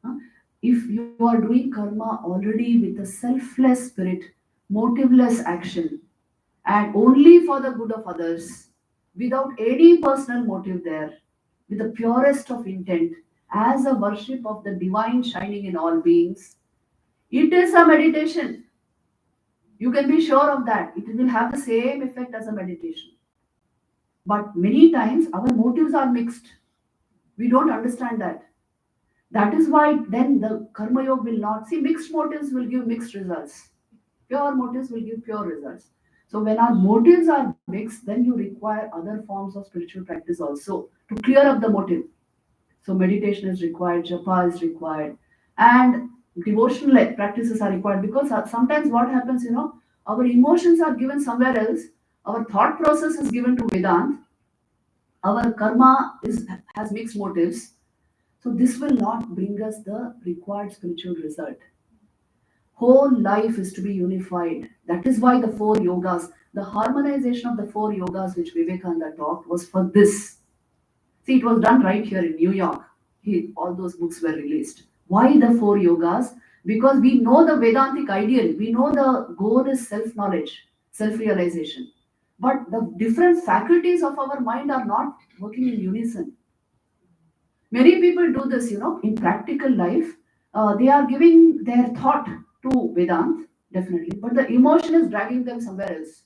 Huh? If you are doing karma already with a selfless spirit, motiveless action, and only for the good of others, without any personal motive there, with the purest of intent, as a worship of the divine shining in all beings, it is a meditation. You can be sure of that. It will have the same effect as a meditation. But many times our motives are mixed. We don't understand that. That is why then the karma yoga will not see mixed motives will give mixed results. Pure motives will give pure results. So when our motives are mixed, then you require other forms of spiritual practice also to clear up the motive. So meditation is required, japa is required, and devotional practices are required because sometimes what happens, our emotions are given somewhere else, our thought process is given to Vedant, our karma has mixed motives. So this will not bring us the required spiritual result. Whole life is to be unified. That is why the four yogas, the harmonization of the four yogas which Vivekananda taught was for this. See, it was done right here in New York. All those books were released. Why the four yogas? Because we know the Vedantic ideal. We know the goal is self-knowledge, self-realization. but the different faculties of our mind are not working in unison. Many people do this, in practical life. They are giving their thought to Vedant, definitely, but the emotion is dragging them somewhere else.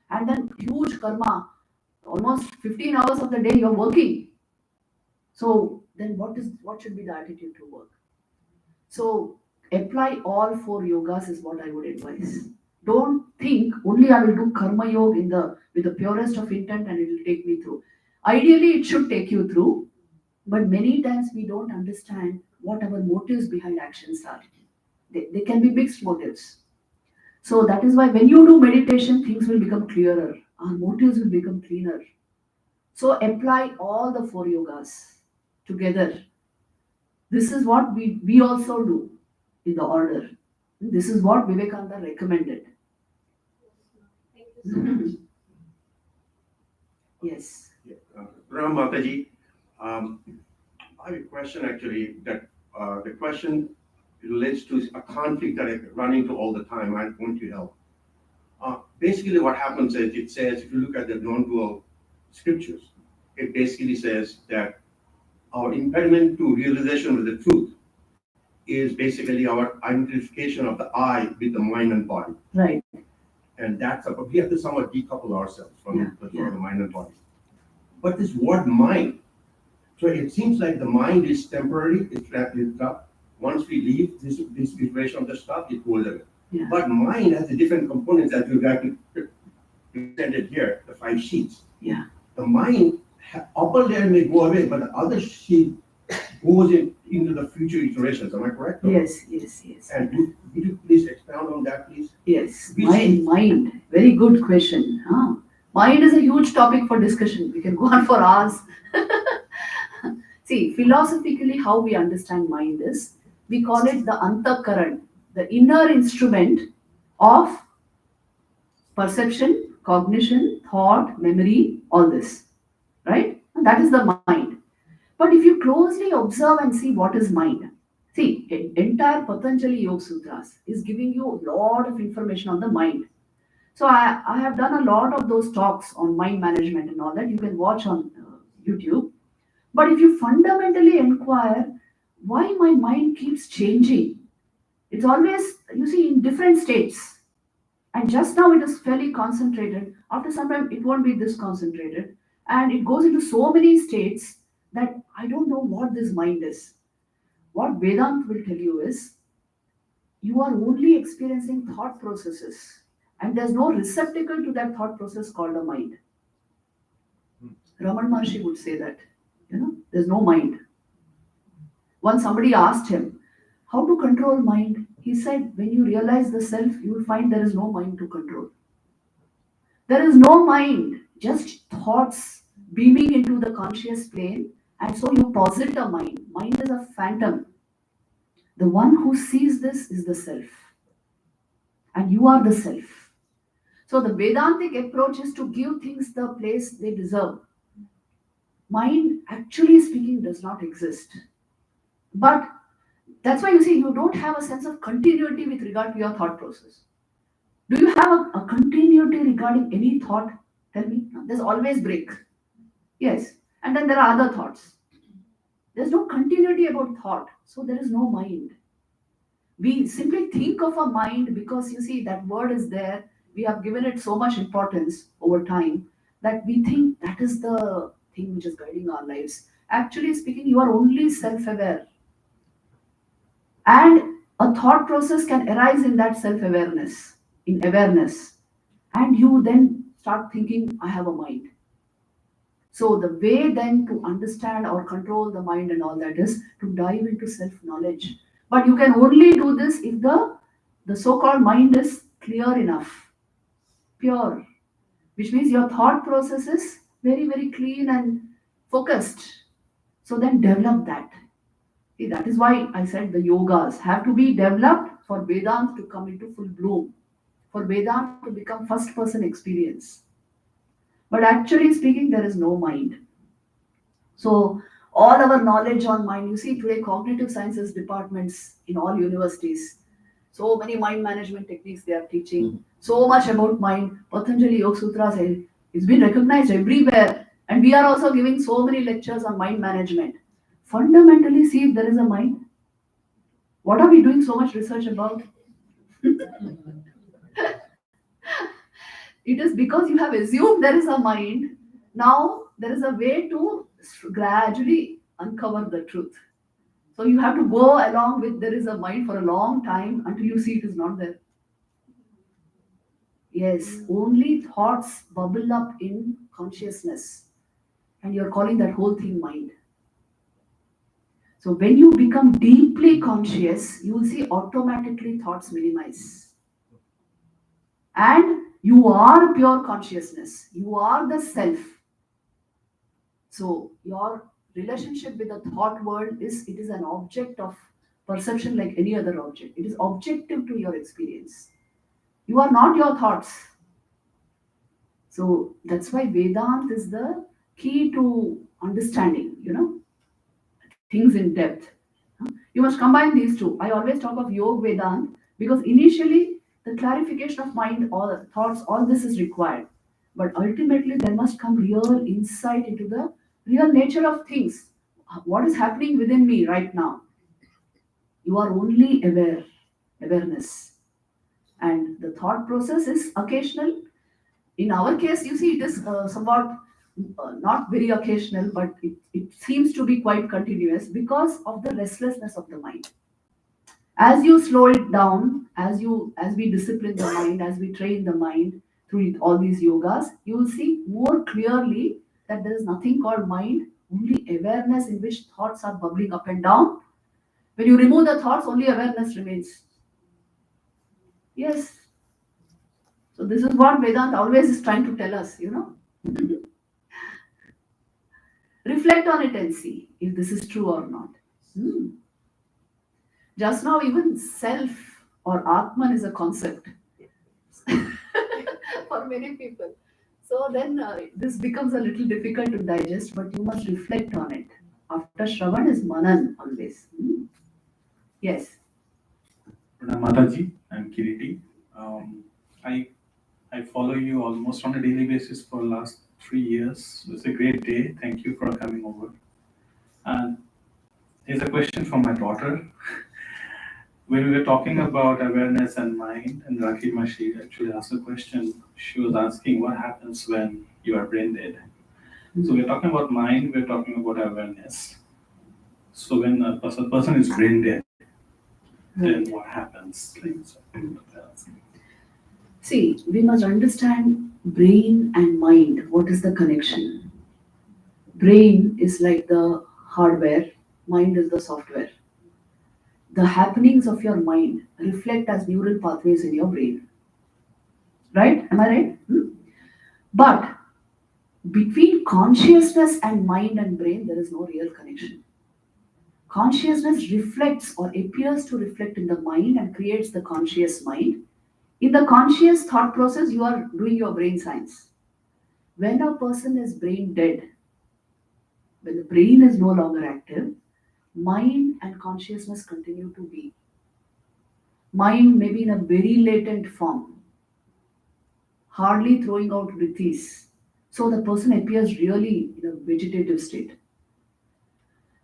And then huge karma, almost 15 hours of the day you're working. So then what should be the attitude to work? So apply all four yogas is what I would advise. Don't think only I will do karma yoga with the purest of intent and it will take me through. Ideally, it should take you through, but many times we don't understand what our motives behind actions are. They can be mixed motives. So that is why when you do meditation, things will become clearer. Our motives will become cleaner. So apply all the four yogas together. This is what we also do in the order. This is what Vivekananda recommended. Thank you so much. Yes. Ram Mataji, I have a question actually that the question relates to a conflict that I run into all the time. I want to help. Basically, what happens is it says, if you look at the non-dual scriptures, it basically says that our impediment to realization of the truth is basically our identification of the I with the mind and body. Right. And we have to somewhat decouple ourselves from Yeah, the mind and body. But this word mind, so it seems like the mind is temporary, it's up. Once we leave this iteration of the stuff, it goes away. Yeah. But mind has the different components that we've got to presented here, the 5 sheets. Yeah. The mind, upper layer may go away, but the other sheet goes into the future iterations. Am I correct? Yes. And would you please expound on that, please? Yes. Which Mind. Very good question. Mind is a huge topic for discussion. We can go on for hours. See, philosophically, how we understand mind is, we call it the antakaran, the inner instrument of perception, cognition, thought, memory, all this, right? And that is the mind. But if you closely observe and see what is mind, see, entire Patanjali Yoga Sutras is giving you a lot of information on the mind. So I have done a lot of those talks on mind management and all that. You can watch on YouTube. But if you fundamentally inquire why my mind keeps changing, it's always, in different states. And just now it is fairly concentrated. After some time, it won't be this concentrated. And it goes into so many states that I don't know what this mind is. What Vedant will tell you is, you are only experiencing thought processes. And there's no receptacle to that thought process called a mind. Raman Maharshi would say that. There's no mind. Once somebody asked him, how to control mind? He said, when you realize the self, you will find there is no mind to control. There is no mind, just thoughts beaming into the conscious plane. And so you posit a mind. Mind is a phantom. The one who sees this is the self. And you are the self. So the Vedantic approach is to give things the place they deserve. Mind, actually speaking, does not exist. But that's why you don't have a sense of continuity with regard to your thought process. Do you have a continuity regarding any thought? Tell me. There's always break. Yes. And then there are other thoughts. There's no continuity about thought. So there is no mind. We simply think of a mind because that word is there. We have given it so much importance over time that we think that is the thing which is guiding our lives. Actually speaking, you are only self-aware. And a thought process can arise in that self-awareness, in awareness. And you then start thinking, I have a mind. So the way then to understand or control the mind and all that is to dive into self-knowledge. But you can only do this if the so-called mind is clear enough, pure, which means your thought process is very, very clean and focused. So then develop that. See, that is why I said the yogas have to be developed for Vedanta to come into full bloom, for Vedanta to become first-person experience. But actually speaking, there is no mind. So all our knowledge on mind, today cognitive sciences departments in all universities. So many mind management techniques they are teaching. So much about mind. Patanjali Yoga Sutras, it's been recognized everywhere. And we are also giving so many lectures on mind management. Fundamentally, see if there is a mind. What are we doing so much research about? It is because you have assumed there is a mind. Now there is a way to gradually uncover the truth. So you have to go along with there is a mind for a long time until you see it is not there. Yes, only thoughts bubble up in consciousness, and you're calling that whole thing mind. So when you become deeply conscious, you will see automatically thoughts minimize. And you are pure consciousness. You are the self. So your relationship with the thought world is an object of perception like any other object. It is objective to your experience. You are not your thoughts. So that's why Vedant is the key to understanding, things in depth. You must combine these two. I always talk of Yoga Vedant because initially the clarification of mind, all thoughts, all this is required. But ultimately there must come real insight into the real nature of things. What is happening within me right now? You are only awareness. And the thought process is occasional. In our case, you see, it is somewhat not very occasional, but it seems to be quite continuous because of the restlessness of the mind. As you slow it down, as we discipline the mind, as we train the mind through all these yogas, you will see more clearly that there is nothing called mind, only awareness in which thoughts are bubbling up and down. When you remove the thoughts, only awareness remains. Yes. So this is what Vedanta always is trying to tell us, Reflect on it and see if this is true or not. Hmm. Just now, even self or Atman is a concept for many people. So then this becomes a little difficult to digest, but you must reflect on it. After Shravan is Manan always. Hmm. Yes. Pranam Mataji, I'm Kiriti. I follow you almost on a daily basis for the last 3 years. It's a great day. Thank you for coming over. And here's a question from my daughter. When we were talking about awareness and mind, and Rakhi Mashi actually asked a question. She was asking what happens when you are brain dead. So we're talking about mind, we're talking about awareness. So when a person is brain dead, then what happens? See, we must understand brain and mind. What is the connection? Brain is like the hardware, mind is the software. The happenings of your mind reflect as neural pathways in your brain. Right? Am I right? But between consciousness and mind and brain, there is no real connection. Consciousness reflects or appears to reflect in the mind and creates the conscious mind. In the conscious thought process, you are doing your brain science. When a person is brain dead, when the brain is no longer active, mind and consciousness continue to be. Mind may be in a very latent form, hardly throwing out rithis. So the person appears really in a vegetative state.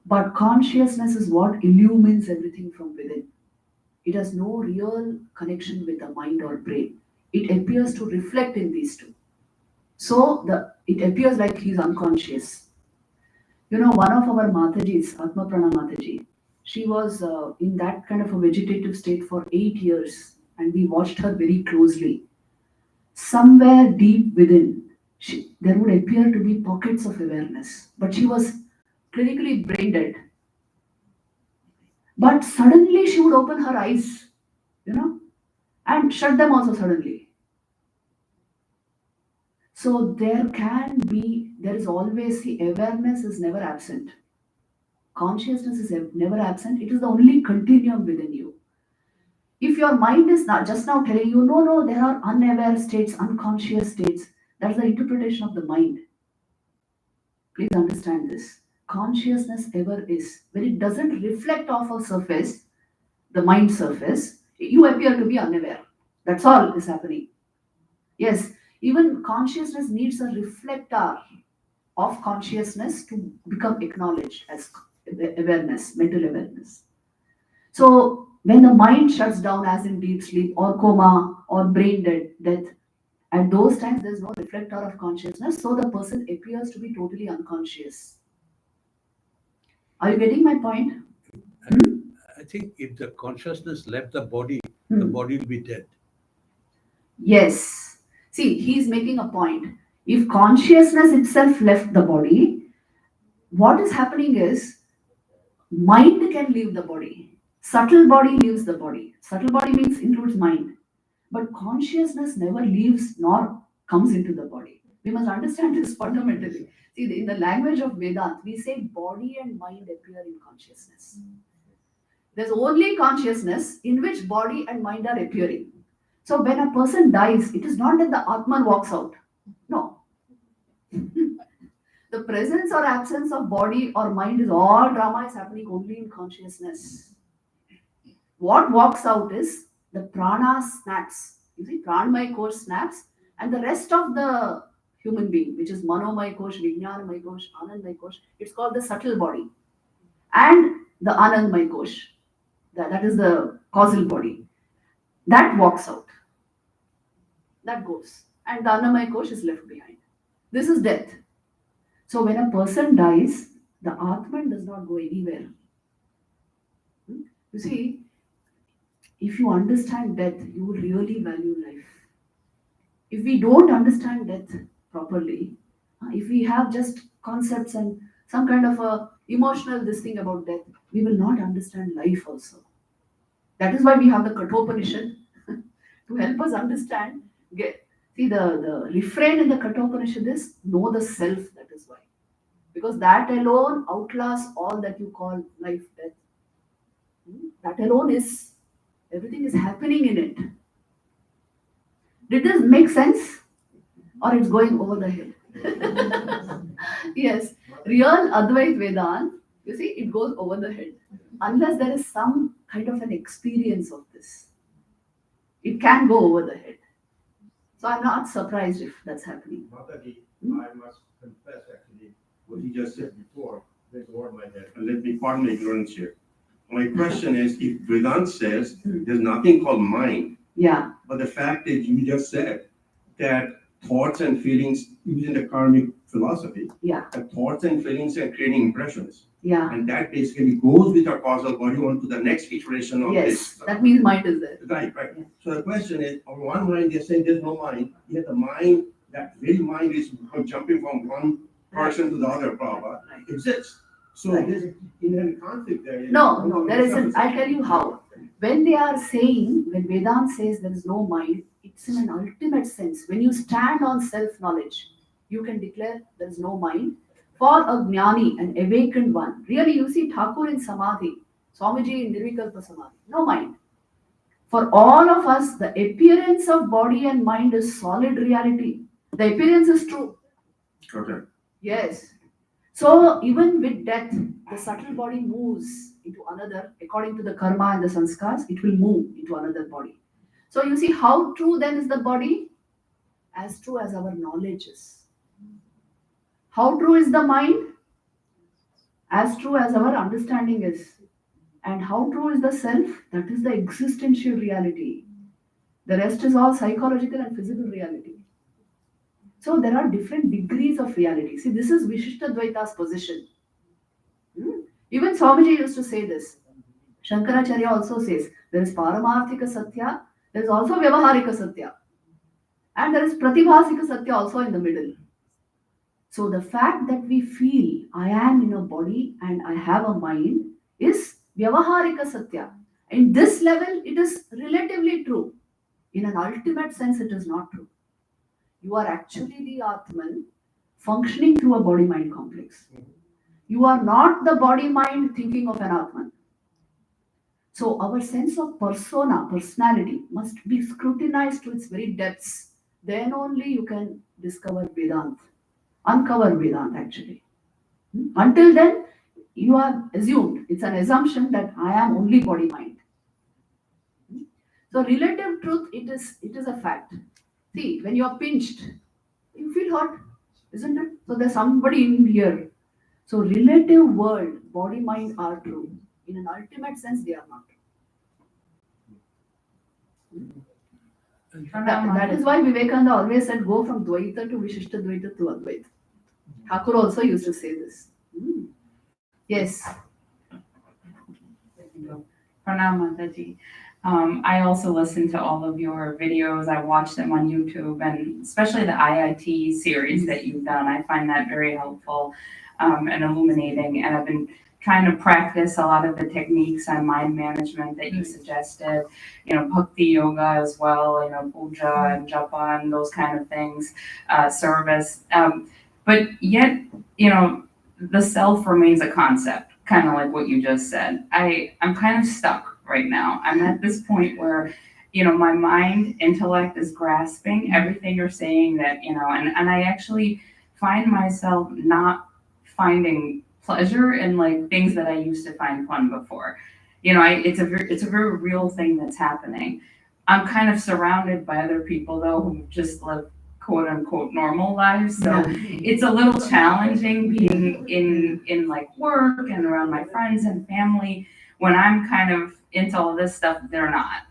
But consciousness is what illumines everything from within. It has no real connection with the mind or brain. It appears to reflect in these two. So it appears like he's unconscious. One of our Matajis, Atmaprana Mataji, she was in that kind of a vegetative state for 8 years, and we watched her very closely. Somewhere deep within, there would appear to be pockets of awareness, but she was clinically brain dead. But suddenly she would open her eyes, and shut them also suddenly. So there is always, the awareness is never absent. Consciousness is never absent. It is the only continuum within you. If your mind is not just now telling you, no, there are unaware states, unconscious states, that's the interpretation of the mind. Please understand this. Consciousness ever is. When it doesn't reflect off a surface, the mind surface, You appear to be unaware. That's all is happening. Yes, even consciousness needs a reflector of consciousness to become acknowledged as awareness, mental awareness. So when the mind shuts down, as in deep sleep or coma or brain death, at those times there's no reflector of consciousness, so the person appears to be totally unconscious. Are you getting my point? I think if the consciousness left the body Hmm. will be dead. Yes. See, he's making a point. If consciousness itself left the body, what is happening is mind can leave the body. Subtle body leaves the body. Subtle body means includes mind. But consciousness never leaves nor comes into the body. We must understand this fundamentally. See, in the language of Vedanta, we say body and mind appear in consciousness. There's only consciousness in which body and mind are appearing. So when a person dies, it is not that the Atman walks out. No. The presence or absence of body or mind is all drama is happening only in consciousness. What walks out is the prana snaps. You see, pranamaya kosh snaps, and the rest of the human being, which is manomaya kosh, vijnanamaya kosh, anandmaya kosh, it's called the subtle body. And the anandmaya kosh, that is the causal body. That walks out. That goes. And the annamaya kosh is left behind. This is death. So when a person dies, the Atman does not go anywhere. You see, if you understand death, you will really value life. If we don't understand death properly, if we have just concepts and some kind of a emotional this thing about death, we will not understand life also. That is why we have the Kathopanishad to help us understand. See, the refrain in the Kathopanishad is know the self, that is why. Because that alone outlasts all that you call life, death. That alone is, everything is happening in it. Did this make sense? Or it's going over the head? Yes, real Advait Vedanta, you see, it goes over the head. Unless there is some kind of an experience of this, it can go over the head. So I'm not surprised if that's happening. Mataji, I must confess actually, what you just said before, there's over my head. And let me pardon my ignorance here. My question is, if Vedanta says there's nothing called mind, Yeah, but the fact is you just said that thoughts and feelings, using the karmic philosophy, yeah, the thoughts and feelings are creating impressions. yeah. And that basically goes with our causal body on to the next iteration of Yes, this. that means mind is there. Right. Yeah. So the question is, on one mind, they're saying there's no mind, yet the mind, that very mind is jumping from one person to the other, Prabhupada, exists. So Right. there's an inherent conflict there. No, there isn't. I'll tell you how. When they are saying, when Vedanta says there is no mind, it's in an ultimate sense. When you stand on self-knowledge, you can declare there is no mind. For a jnani, an awakened one, really you see Thakur in Samadhi, Swamiji in Nirvikalpa Samadhi, no mind. For all of us, the appearance of body and mind is solid reality. The appearance is true. Okay. Yes. So even with death, the subtle body moves into another, according to the karma and the sanskars, it will move into another body. So you see how true then is the body? As true as our knowledge is. How true is the mind? As true as our understanding is. And how true is the self? That is the existential reality. The rest is all psychological and physical reality. So there are different degrees of reality. See, this is Vishishtadvaita's position. Even Swamiji used to say this. Shankaracharya also says there is Paramarthika Satya, there is also Vyavaharika Satya, and there is Pratibhasika Satya also in the middle. So the fact that we feel I am in a body and I have a mind is Vyavaharika Satya. In this level, it is relatively true. In an ultimate sense, it is not true. You are actually the Atman functioning through a body-mind complex. You are not the body-mind thinking of an Atman. So our sense of persona, personality must be scrutinized to its very depths. Then only you can discover Vedanta, uncover Vedanta actually. Until then, you are assumed, it's an assumption that I am only body-mind. So relative truth, it is a fact. See, when you are pinched, you feel hurt, isn't it? So there's somebody in here. So relative world, body, mind are true. In an ultimate sense, they are not. That is why Vivekananda always said, go from Dvaita to Vishishta Dvaita to Advaita. Thakur also used to say this. Yes. Pranam Mataji. I also listen to all of your videos. I watch them on YouTube, and especially the IIT series that you've done. I find that very helpful and illuminating. And I've been trying to practice a lot of the techniques on mind management that you suggested. You know, bhakti yoga as well. You know, puja and japa and those kind of things, service. But yet, you know, the self remains a concept, kind of like what you just said. I'm kind of stuck right now. I'm at this point where, you know, my mind, intellect is grasping everything you're saying that, you know, and I actually find myself not finding pleasure in like things that I used to find fun before. You know, it's a very real thing that's happening. I'm kind of surrounded by other people though who just live quote unquote normal lives. So it's a little challenging being in like work and around my friends and family when I'm kind of into all this stuff, they're not.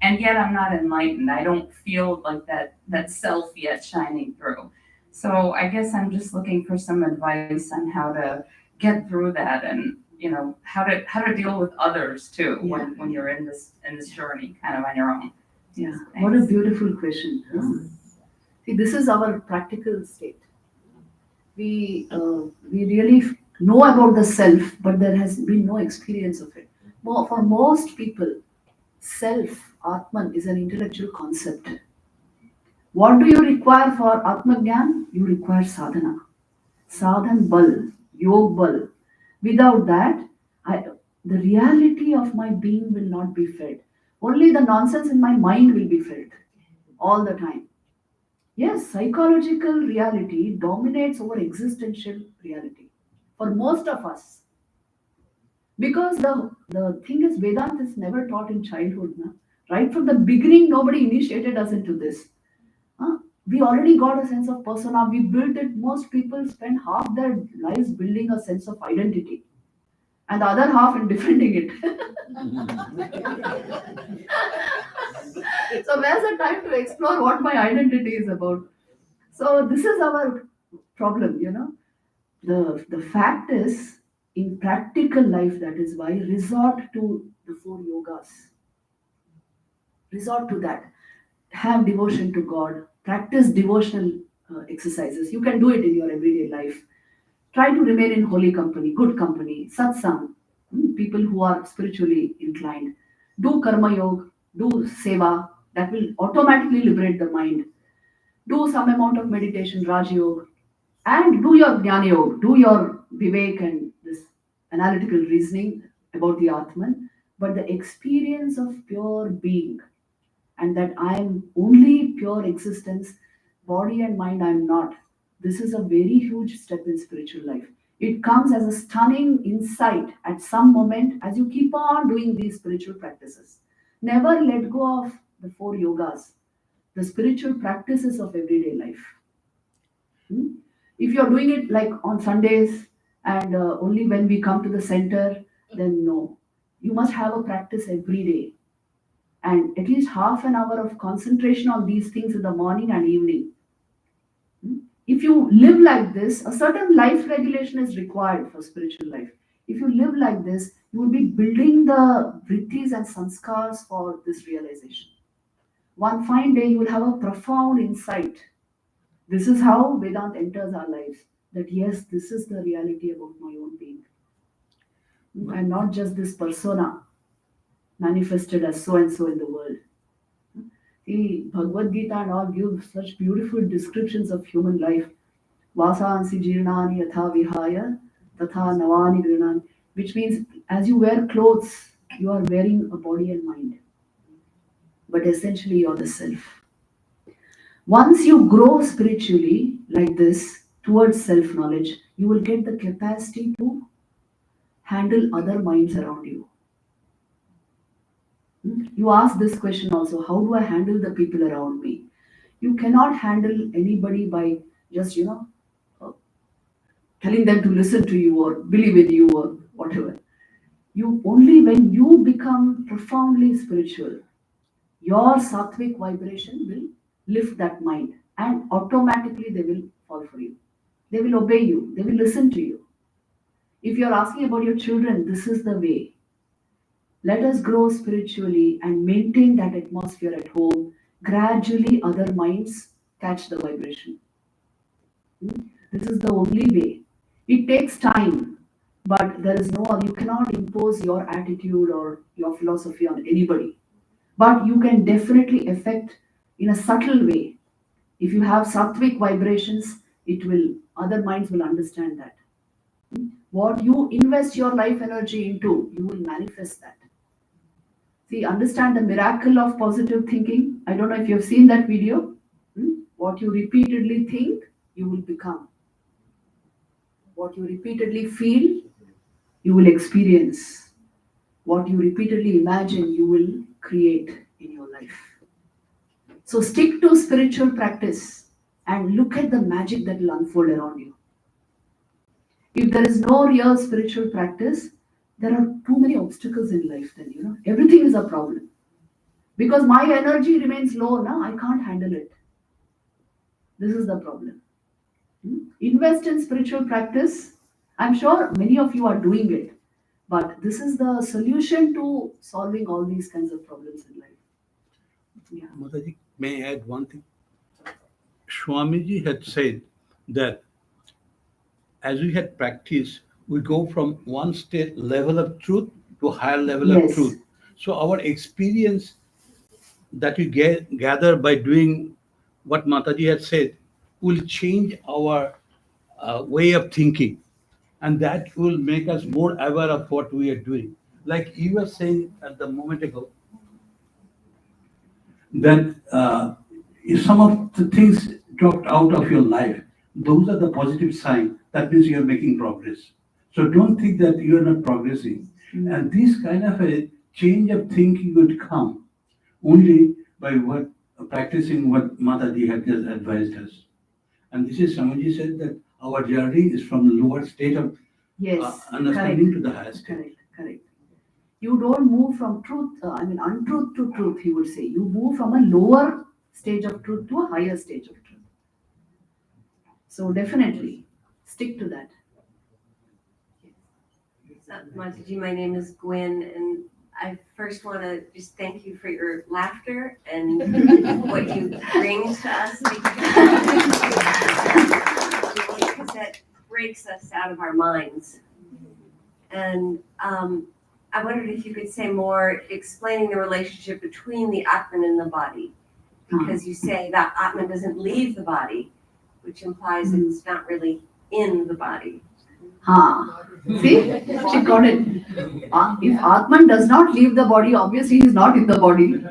And yet I'm not enlightened. I don't feel like that self yet shining through. So I guess I'm just looking for some advice on how to get through that and, you know, how to deal with others too when you're in this journey kind of on your own. Yeah. Thanks. What a beautiful question. See, this is our practical state. We really know about the self, but there has been no experience of it. For most people, self, Atman, is an intellectual concept. What do you require for Atmagyan? You require sadhana. Sadhan bal, yog bal. Without that, the reality of my being will not be fed. Only the nonsense in my mind will be felt all the time. Yes, psychological reality dominates over existential reality for most of us. Because the thing is, Vedanta is never taught in childhood. Na? Right from the beginning, nobody initiated us into this. We already got a sense of persona. We built it. Most people spend half their lives building a sense of identity and the other half in defending it. So where's the time to explore what my identity is about? So this is our problem, you know. The fact is, in practical life, that is why resort to the 4 yogas. Resort to that. Have devotion to God. Practice devotional exercises. You can do it in your everyday life. Try to remain in holy company, good company, satsang, people who are spiritually inclined. Do karma yoga, do seva, that will automatically liberate the mind. Do some amount of meditation, Raj Yoga, and do your Jnana Yoga, do your Vivek and this analytical reasoning about the Atman, but the experience of pure being and that I am only pure existence, body and mind I am not. This is a very huge step in spiritual life. It comes as a stunning insight at some moment as you keep on doing these spiritual practices. Never let go of the 4 yogas, the spiritual practices of everyday life. If you're doing it like on Sundays and only when we come to the center, then no. You must have a practice every day and at least half an hour of concentration on these things in the morning and evening. If you live like this, a certain life regulation is required for spiritual life. If you live like this, you will be building the vrittis and sanskars for this realization. One fine day, you will have a profound insight. This is how Vedanta enters our lives. That yes, this is the reality about my own being. I'm not just this persona manifested as so and so in the world. The Bhagavad Gita and all give such beautiful descriptions of human life. Vasansi jirnani yatha vihaya tatha navani grinani, which means as you wear clothes, you are wearing a body and mind. But essentially, you're the self. Once you grow spiritually like this towards self-knowledge, you will get the capacity to handle other minds around you. You ask this question also, how do I handle the people around me? You cannot handle anybody by just, uh, telling them to listen to you or believe in you or whatever. You only when you become profoundly spiritual, your sattvic vibration will lift that mind and automatically they will fall for you. They will obey you, they will listen to you. If you're asking about your children, this is the way. Let us grow spiritually and maintain that atmosphere at home. Gradually, other minds catch the vibration. This is the only way. It takes time, but there is no, you cannot impose your attitude or your philosophy on anybody. But you can definitely affect in a subtle way. If you have sattvic vibrations, it will, other minds will understand that. What you invest your life energy into, you will manifest that. See, understand the miracle of positive thinking. I don't know if you've seen that video. What you repeatedly think, you will become. What you repeatedly feel, you will experience. What you repeatedly imagine, you will create in your life. So stick to spiritual practice and look at the magic that will unfold around you. If there is no real spiritual practice, there are too many obstacles in life then, everything is a problem. Because my energy remains low now, I can't handle it. This is the problem. Invest in spiritual practice. I'm sure many of you are doing it, but this is the solution to solving all these kinds of problems in life. Yeah. Mataji, may I add one thing? Swamiji had said that as we had practiced, we go from one state level of truth to a higher level of Yes. truth. So our experience that we gather by doing what Mataji had said will change our way of thinking, and that will make us more aware of what we are doing. Like you were saying at the moment ago, that if some of the things dropped out of your life, those are the positive sign. That means you are making progress. So don't think that you are not progressing. And this kind of a change of thinking would come only by practicing what Mataji had just advised us. And this is Swamiji said that our journey is from the lower state of Yes. understanding Correct. to the higher state. Correct. You don't move from truth, untruth to truth, he would say. You move from a lower stage of truth to a higher stage of truth. So definitely stick to that. Mataji, my name is Gwen, and I first want to just thank you for your laughter and what you bring to us because that breaks us out of our minds. And I wondered if you could say more explaining the relationship between the Atman and the body, because you say that Atman doesn't leave the body, which implies it's not really in the body. See, she got it. If Atman does not leave the body, obviously he is not in the body.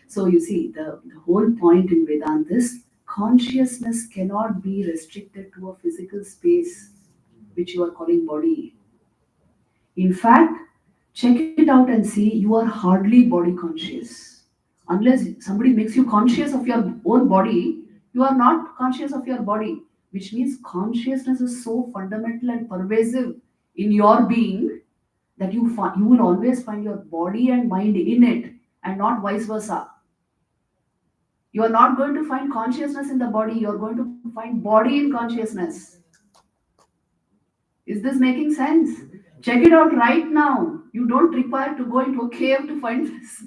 So you see, the whole point in Vedanta is consciousness cannot be restricted to a physical space, which you are calling body. In fact, check it out and see, you are hardly body conscious. Unless somebody makes you conscious of your own body, you are not conscious of your body, which means consciousness is so fundamental and pervasive in your being that you will always find your body and mind in it and not vice versa. You are not going to find consciousness in the body, you are going to find body in consciousness. Is this making sense? Check it out right now. You don't require to go into a cave to find this.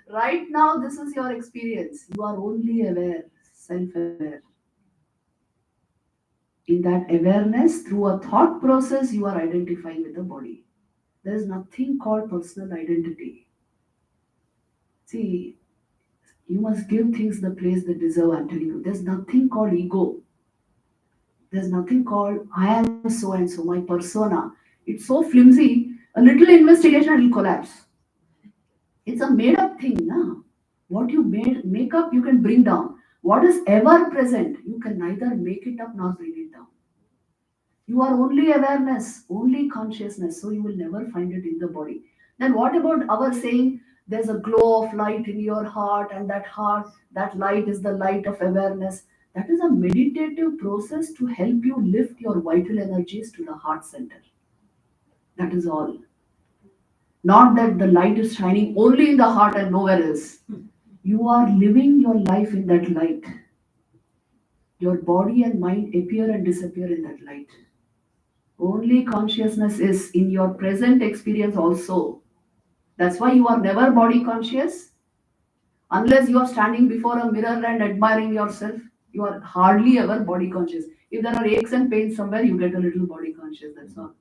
Right now, this is your experience. You are only aware, self-aware. In that awareness, through a thought process, you are identifying with the body. There is nothing called personal identity. See, you must give things the place they deserve, I'm telling you. There's nothing called ego. There's nothing called I am so and so, my persona. It's so flimsy. A little investigation and it will collapse. It's a made up thing. Na? What you make up, you can bring down. What is ever present, you can neither make it up nor bring it down. You are only awareness, only consciousness, so you will never find it in the body. Then what about our saying There's a glow of light in your heart, and that light is the light of awareness. That is a meditative process to help you lift your vital energies to the heart center. That is all. Not that the light is shining only in the heart and nowhere else. You are living your life in that light. Your body and mind appear and disappear in that light. Only consciousness is in your present experience also. That's why you are never body conscious. Unless you are standing before a mirror and admiring yourself, you are hardly ever body conscious. If there are aches and pains somewhere, you get a little body conscious, that's all.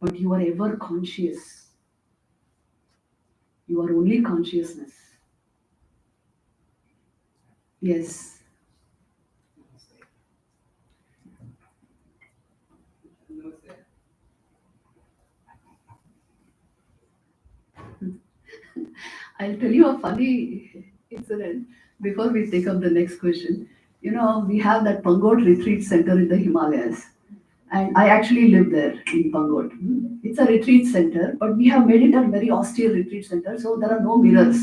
But you are ever conscious. You are only consciousness. Yes. I'll tell you a funny incident before we take up the next question. You know, we have that Pangot retreat center in the Himalayas. And I actually live there in Pangot. It's a retreat center, but we have made it a very austere retreat center, so there are no mirrors.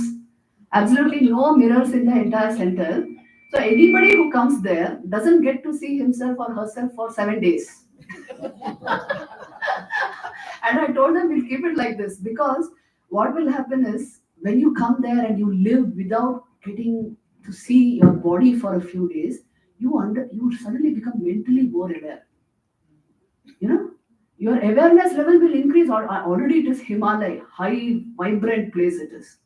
Absolutely no mirrors in the entire center. So anybody who comes there doesn't get to see himself or herself for 7 days. And I told them we'll keep it like this, because what will happen is when you come there and you live without getting to see your body for a few days, you suddenly become mentally more aware. You know, your awareness level will increase. Already it is Himalaya, high vibrant place it is.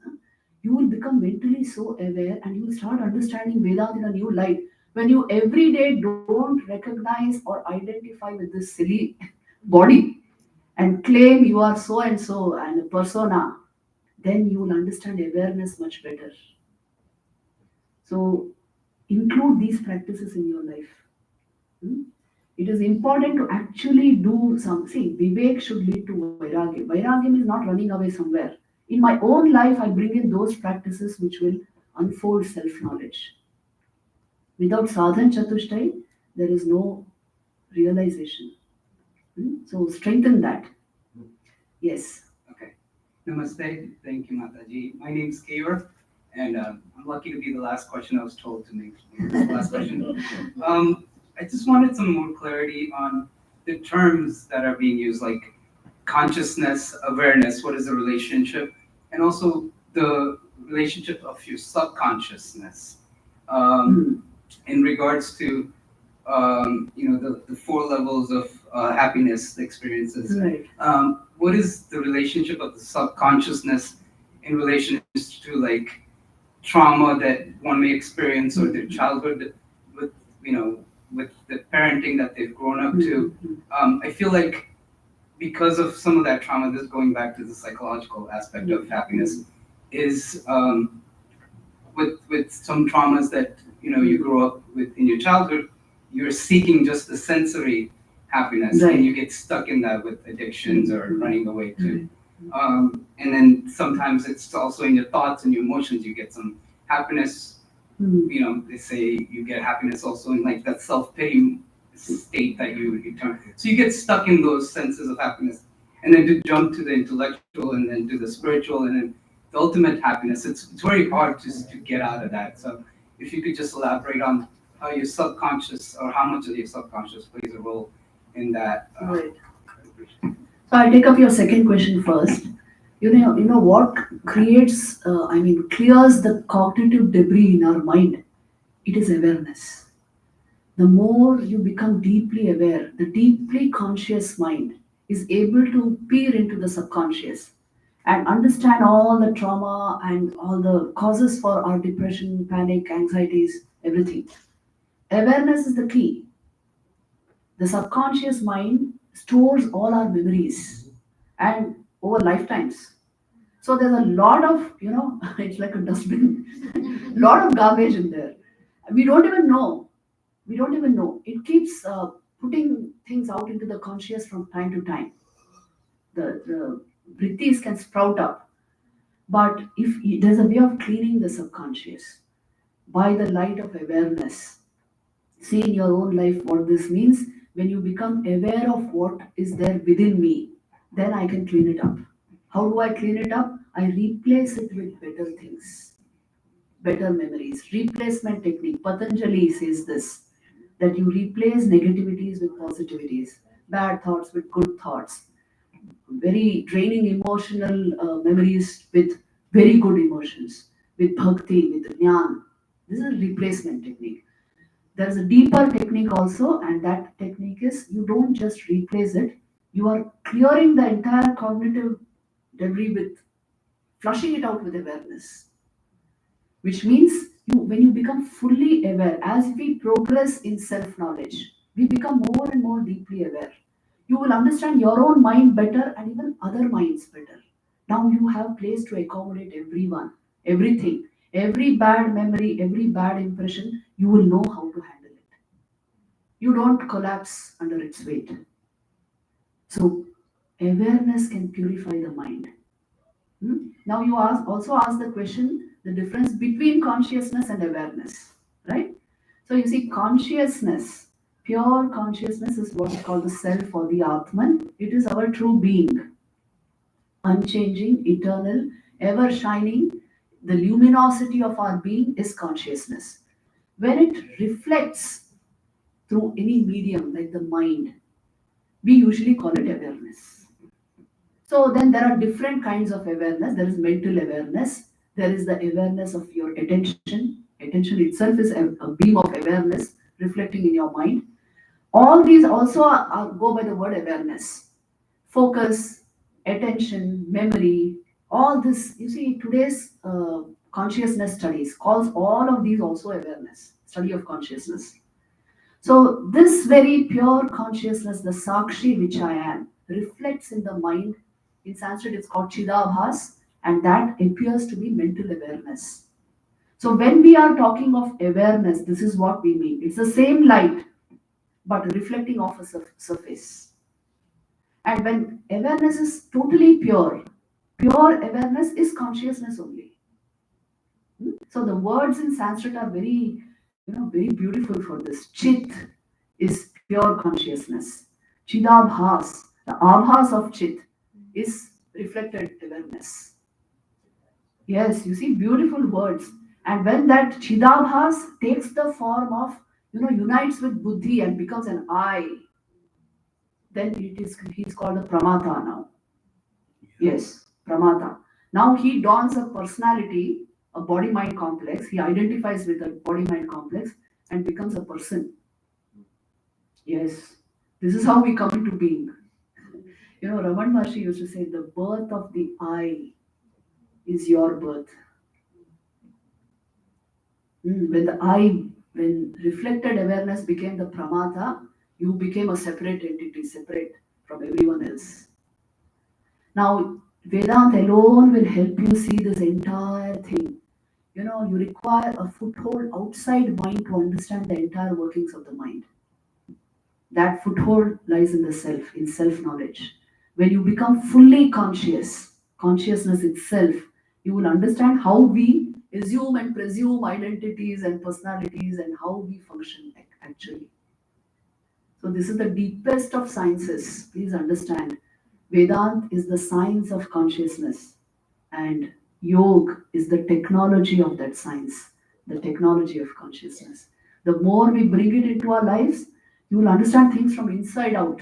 You will become mentally so aware, and you will start understanding Vedanta in a new light. When you every day don't recognize or identify with this silly body and claim you are so and so and a persona, then you will understand awareness much better. So include these practices in your life. Hmm? It is important to actually do some. See, Vivek should lead to Vairagya. Vairagya is not running away somewhere. In my own life, I bring in those practices which will unfold self-knowledge. Without sadhan chatushtay, there is no realization. So strengthen that. Yes. Okay. Namaste. Thank you, Mataji. My name is Kaur, and I'm lucky to be the last question I was told to make. This last question. I just wanted some more clarity on the terms that are being used, like consciousness, awareness. What is the relationship? And also the relationship of your subconsciousness in regards to the four levels of happiness, the experiences. Right. What is the relationship of the subconsciousness in relation to like trauma that one may experience or their childhood with with the parenting that they've grown up to? I feel like because of some of that trauma, this going back to the psychological aspect of happiness, is with some traumas that you grow up with in your childhood, you're seeking just the sensory happiness, Right. and you get stuck in that with addictions or running away too. And then sometimes it's also in your thoughts and your emotions. You get some happiness. They say you get happiness also in like that self-pity state that you turn. So you get stuck in those senses of happiness, and then to jump to the intellectual, and then to the spiritual, and then the ultimate happiness. It's very hard to get out of that. So if you could just elaborate on how your subconscious, or how much of your subconscious plays a role in that. Right. So I'll take up your second question first. You know what creates, clears the cognitive debris in our mind. It is awareness. The more you become deeply aware, the deeply conscious mind is able to peer into the subconscious and understand all the trauma and all the causes for our depression, panic, anxieties, everything. Awareness is the key. The subconscious mind stores all our memories and over lifetimes. So there's a lot of, it's like a dustbin, lot of garbage in there. We don't even know. It keeps putting things out into the conscious from time to time. The vrittis can sprout up. But if there's a way of cleaning the subconscious by the light of awareness, see in your own life what this means. When you become aware of what is there within me, then I can clean it up. How do I clean it up? I replace it with better things, better memories. Replacement technique. Patanjali says this, that you replace negativities with positivities, bad thoughts with good thoughts, very draining emotional memories with very good emotions, with bhakti, with jnana. This is a replacement technique. There is a deeper technique also, and that technique is you don't just replace it, you are clearing the entire cognitive debris with flushing it out with awareness, which means when you become fully aware, as we progress in self knowledge, we become more and more deeply aware. You will understand your own mind better and even other minds better. Now you have place to accommodate everyone, everything, every bad memory, every bad impression, you will know how to handle it. You don't collapse under its weight. So awareness can purify the mind. Now you also ask the question, the difference between consciousness and awareness, right? So you see, consciousness, pure consciousness is what is called the self or the Atman. It is our true being, unchanging, eternal, ever shining. The luminosity of our being is consciousness. When it reflects through any medium like the mind, we usually call it awareness. So then there are different kinds of awareness. There is mental awareness. There is the awareness of your attention. Attention itself is a beam of awareness reflecting in your mind. All these also go by the word awareness. Focus, attention, memory, all this. You see, today's consciousness studies calls all of these also awareness, study of consciousness. So this very pure consciousness, the Sakshi which I am, reflects in the mind. In Sanskrit, it's called Chidabhas, and that appears to be mental awareness. So when we are talking of awareness, this is what we mean. It's the same light, but reflecting off a surface. And when awareness is totally pure, pure awareness is consciousness only. So the words in Sanskrit are very, very beautiful for this. Chit is pure consciousness. Chidabhas, the abhas of Chit, is reflected awareness. Yes, you see, beautiful words. And when that Chidabhas takes the form of, unites with Buddhi and becomes an I, then he's called a Pramata now. Yes, Pramata. Now he dawns a personality, a body-mind complex. He identifies with a body-mind complex and becomes a person. Yes, this is how we come into being. Raman Maharshi used to say, the birth of the I is your birth. When reflected awareness became the Pramata, you became a separate entity, separate from everyone else. Now, Vedanta alone will help you see this entire thing. You require a foothold outside mind to understand the entire workings of the mind. That foothold lies in the self, in self-knowledge. When you become fully conscious, consciousness itself, you will understand how we assume and presume identities and personalities and how we function actually. So this is the deepest of sciences. Please understand. Vedanta is the science of consciousness, and yoga is the technology of that science, the technology of consciousness. The more we bring it into our lives, you will understand things from inside out.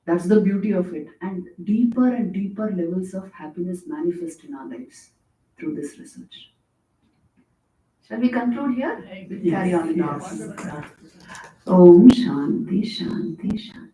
That's the beauty of it. And deeper levels of happiness manifest in our lives through this research. Shall we conclude here? We'll carry on with ours. Om Shanti Shanti Shanti.